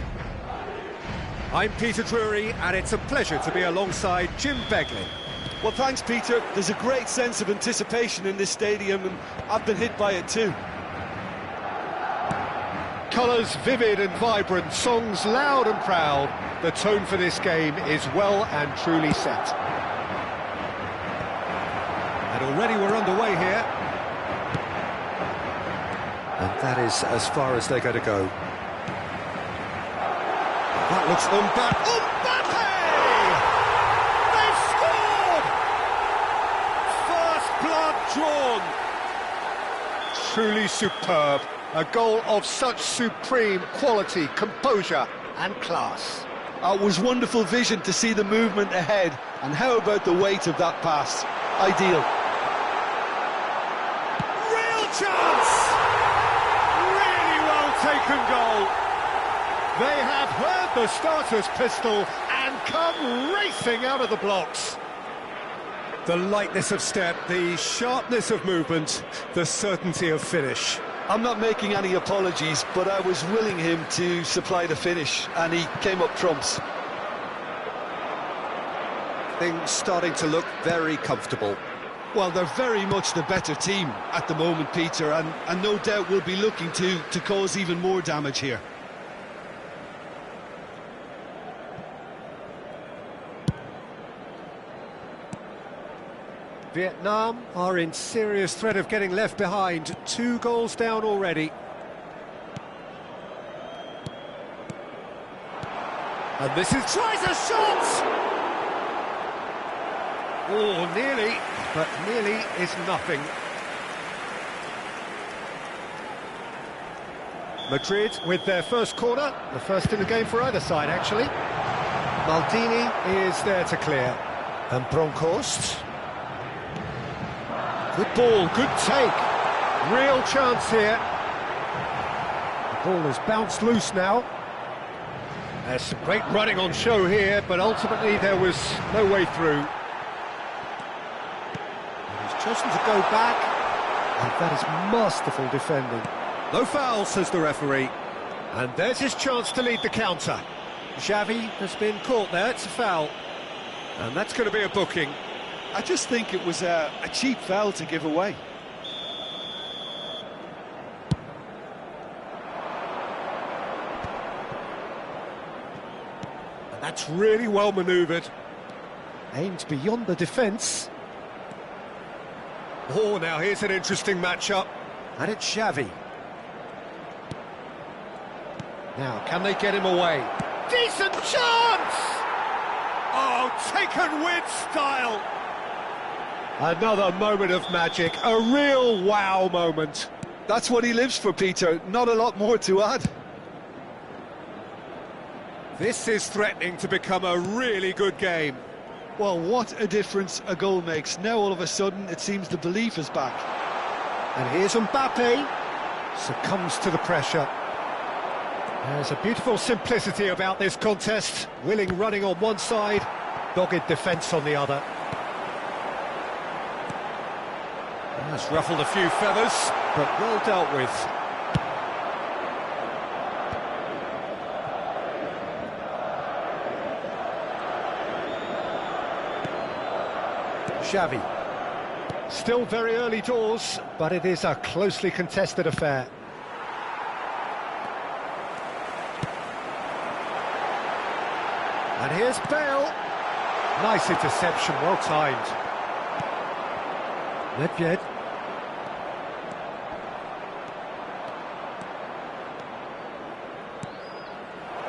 I'm Peter Drury, and it's a pleasure to be alongside Jim Beglin.
Well, thanks, Peter. There's a great sense of anticipation in this stadium, and I've been hit by it too.
Colours vivid and vibrant, songs loud and proud. The tone for this game is well and truly set. And already we're underway here. And that is as far as they're going to go. That looks Mbappe! They've scored! First blood drawn! Truly superb. A goal of such supreme quality, composure and class.
It was wonderful vision to see the movement ahead, and how about the weight of that pass? Ideal.
Real chance! Really well taken goal. They have heard the starter's pistol and come racing out of the blocks. The lightness of step, the sharpness of movement, the certainty of finish.
I'm not making any apologies, but I was willing him to supply the finish, and he came up trumps.
Things starting to look very comfortable.
Well, they're very much the better team at the moment, Peter, and no doubt will be looking to cause even more damage here.
Vietnam are in serious threat of getting left behind. 2 goals down already. And this is... tries a shot! Oh, nearly, but nearly is nothing. Madrid with their first corner, the first in the game for either side, actually. Maldini is there to clear. And Bronkhorst. Good ball, good take. Real chance here. The ball has bounced loose now. There's some great running on show here, but ultimately there was no way through. And he's chosen to go back, and that is masterful defending. No foul, says the referee. And there's his chance to lead the counter. Xavi has been caught there, it's a foul. And that's going to be a booking.
I just think it was a cheap foul to give away.
And that's really well manoeuvred. Aimed beyond the defence. Oh, now here's an interesting matchup. And it's Xavi. Now, can they get him away? Decent chance! Oh, taken with style! Another moment of magic, a real wow moment.
That's what he lives for, Peter. Not a lot more to add.
This is threatening to become a really good game.
Well, what a difference a goal makes. Now all of a sudden it seems the belief is back.
And here's Mbappe. Succumbs to the pressure. There's a beautiful simplicity about this contest. Willing running on one side, dogged defence on the other. Has ruffled a few feathers, but well dealt with. Xavi. Still very early doors, but it is a closely contested affair. And here's Bale. Nice interception, well timed. Nedved.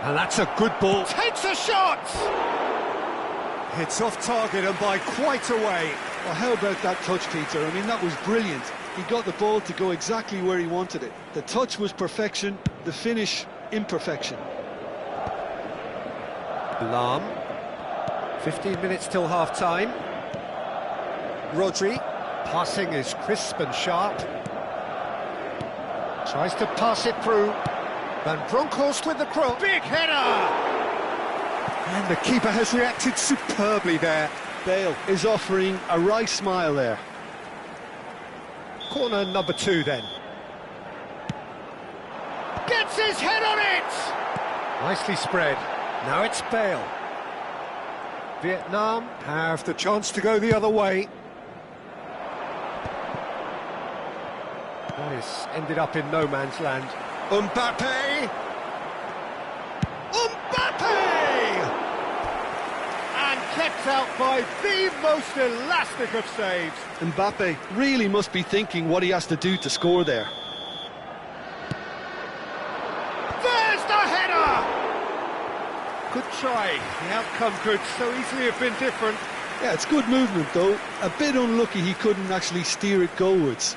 And that's a good ball. Takes a shot! It's off target and by quite a way.
Well, how about that touch, Peter? I mean, that was brilliant. He got the ball to go exactly where he wanted it. The touch was perfection, the finish, imperfection.
Lam. 15 minutes till half-time. Rodri. Passing is crisp and sharp. Tries to pass it through. Van Bronckhorst with the cross. Big header! And the keeper has reacted superbly there.
Bale is offering a wry smile there.
Corner number 2 then. Gets his head on it! Nicely spread. Now it's Bale. Vietnam have the chance to go the other way. This ended up in no man's land. Mbappe! And kept out by the most elastic of saves.
Mbappe really must be thinking what he has to do to score there.
There's the header! Good try. The outcome could so easily have been different.
Yeah, it's good movement though. A bit unlucky he couldn't actually steer it goalwards.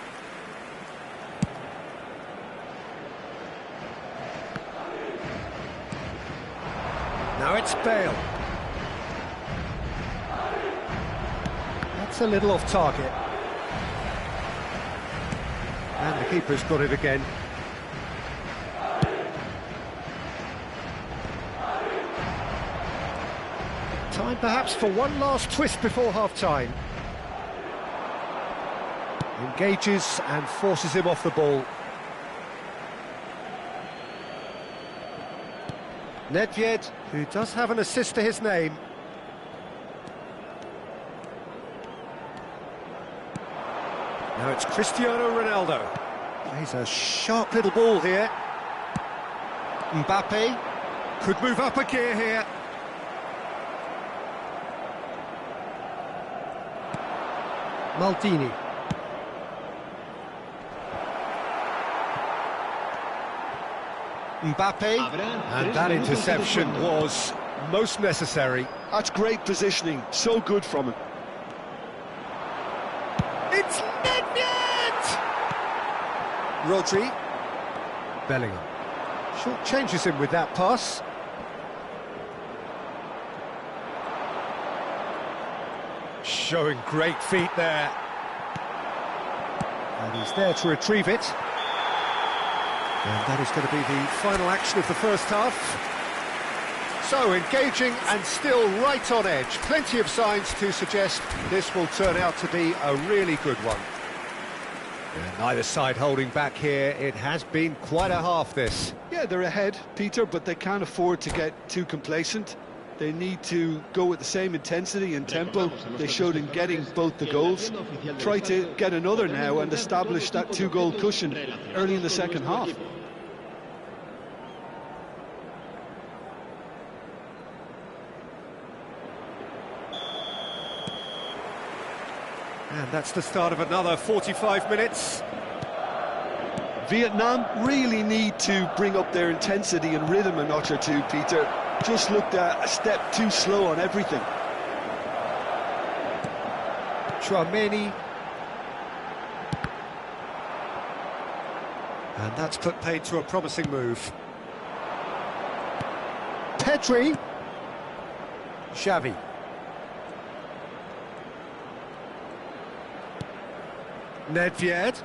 Now it's Bale. That's a little off target. And the keeper's got it again. Time perhaps for one last twist before half-time. Engages and forces him off the ball. Nedved, who does have an assist to his name. Now it's Cristiano Ronaldo. Plays a sharp little ball here. Mbappe could move up a gear here. Maldini. Mbappe, and that interception was most necessary.
That's great positioning, so good from him.
It's Nedved! Rodri. Bellingham. Short changes him with that pass. Showing great feet there. And he's there to retrieve it. And that is going to be the final action of the first half. So, engaging and still right on edge. Plenty of signs to suggest this will turn out to be a really good one. And neither side holding back here. It has been quite a half, this.
Yeah, they're ahead, Peter, but they can't afford to get too complacent. They need to go with the same intensity and tempo they showed in getting both the goals. Try to get another now and establish that 2-goal cushion early in the second half.
And that's the start of another 45 minutes.
Vietnam really need to bring up their intensity and rhythm a notch or two, Peter. Just looked a step too slow on everything.
Chouameni. And that's put paid to a promising move. Pedri. Xavi. Nedved.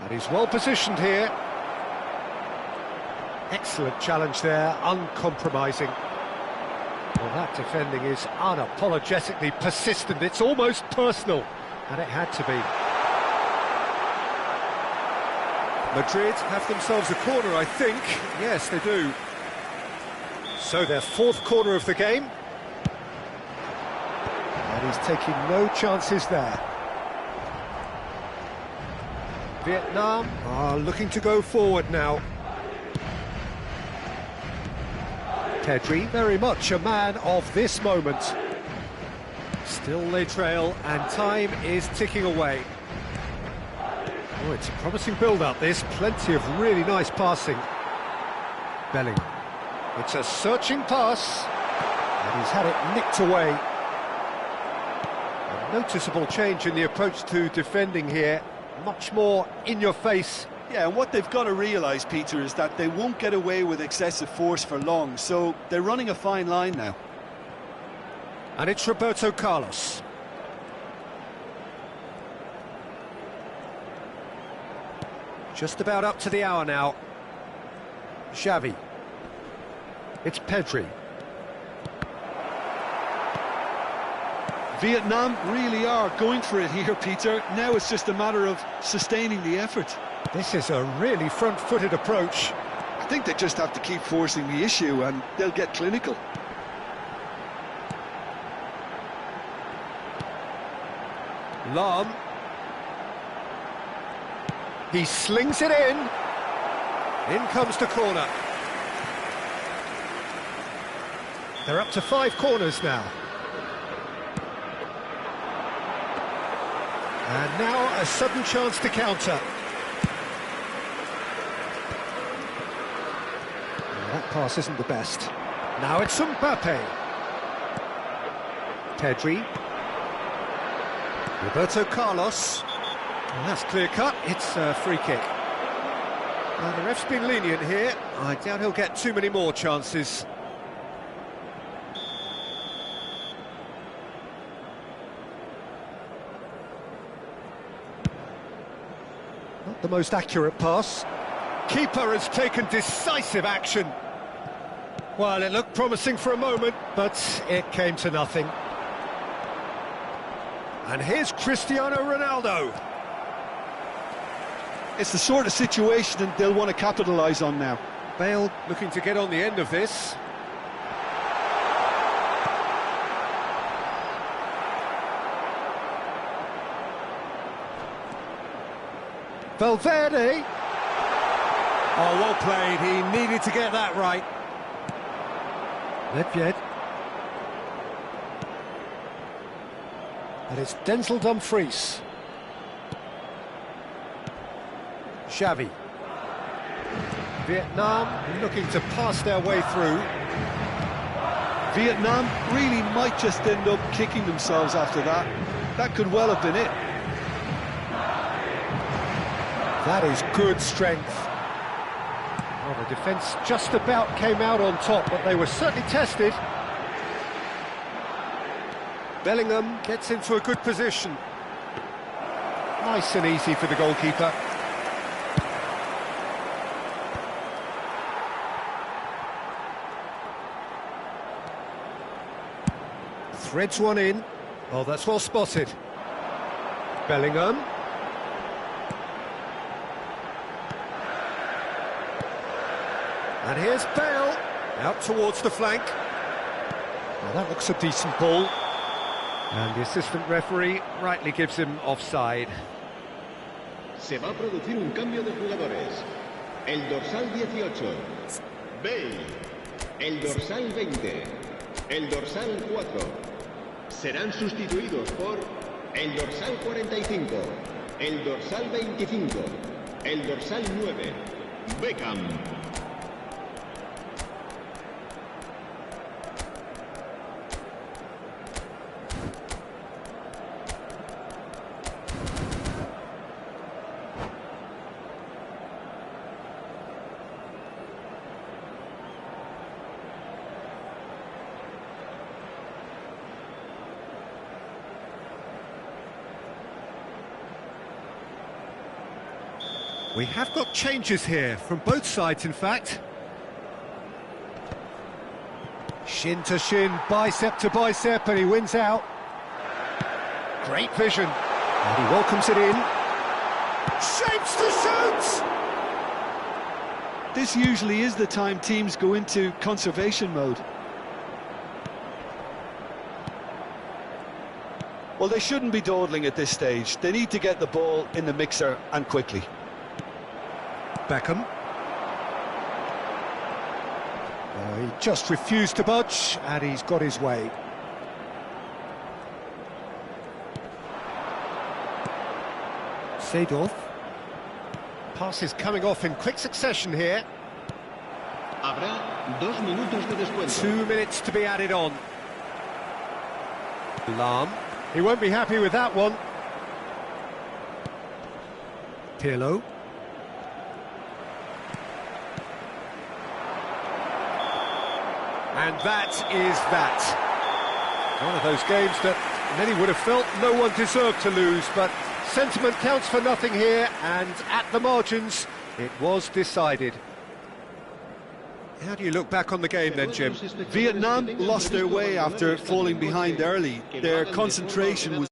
And he's well positioned here. Excellent challenge there, uncompromising. Well, that defending is unapologetically persistent. It's almost personal, and it had to be. Madrid have themselves a corner, I think. Yes, they do. So their fourth corner of the game. And he's taking no chances there. Vietnam are looking to go forward now. Pedri, very much a man of this moment. Still they trail, and time is ticking away. Oh, it's a promising build-up, this. Plenty of really nice passing. Bellingham. It's a searching pass, and he's had it nicked away. A noticeable change in the approach to defending here. Much more in your face.
Yeah, and what they've got to realise, Peter, is that they won't get away with excessive force for long, so they're running a fine line now.
And it's Roberto Carlos. Just about up to the hour now. Xavi. It's Pedri.
Vietnam really are going for it here, Peter. Now it's just a matter of sustaining the effort.
This is a really front-footed approach.
I think they just have to keep forcing the issue and they'll get clinical.
Lam. He slings it in. In comes the corner. They're up to 5 corners now. And now a sudden chance to counter. That pass isn't the best. Now it's Mbappe. Pedri. Roberto Carlos. Well, that's clear-cut. It's a free kick. The ref's been lenient here. I doubt he'll get too many more chances. Not the most accurate pass. Keeper has taken decisive action. Well, it looked promising for a moment, but it came to nothing. And here's Cristiano Ronaldo.
It's the sort of situation they'll want to capitalise on now.
Bale looking to get on the end of this. Valverde. Oh, well played. He needed to get that right. Nedved. And it's Denzel Dumfries. Xavi. Vietnam looking to pass their way through.
Vietnam really might just end up kicking themselves after that. That could well have been it.
That is good strength. Well, the defence just about came out on top, but they were certainly tested. Bellingham gets into a good position. Nice and easy for the goalkeeper. Threads one in. Oh, that's well spotted. Bellingham. And here's Bale, out towards the flank. Now that looks a decent ball. And the assistant referee rightly gives him offside.
Se va a producir un cambio de jugadores. El dorsal 18, Bale. El dorsal 20, el dorsal 4. Serán sustituidos por el dorsal 45, el dorsal 25, el dorsal 9, Beckham.
We have got changes here, from both sides in fact. Shin to shin, bicep to bicep, and he wins out. Great vision. And he welcomes it in. Shapes to shoot!
This usually is the time teams go into conservation mode. Well, they shouldn't be dawdling at this stage. They need to get the ball in the mixer and quickly.
Beckham. Oh, he just refused to budge, and he's got his way. Seedorf. Pass is coming off in quick succession here.
Habrá 2 minutos de descuento.
2 minutes to be added on. Lam. He won't be happy with that one. Pirlo. And that is that. One of those games that many would have felt no one deserved to lose, but sentiment counts for nothing here, and at the margins, it was decided. How do you look back on the game then, Jim?
Vietnam lost their way after falling behind early. Their concentration was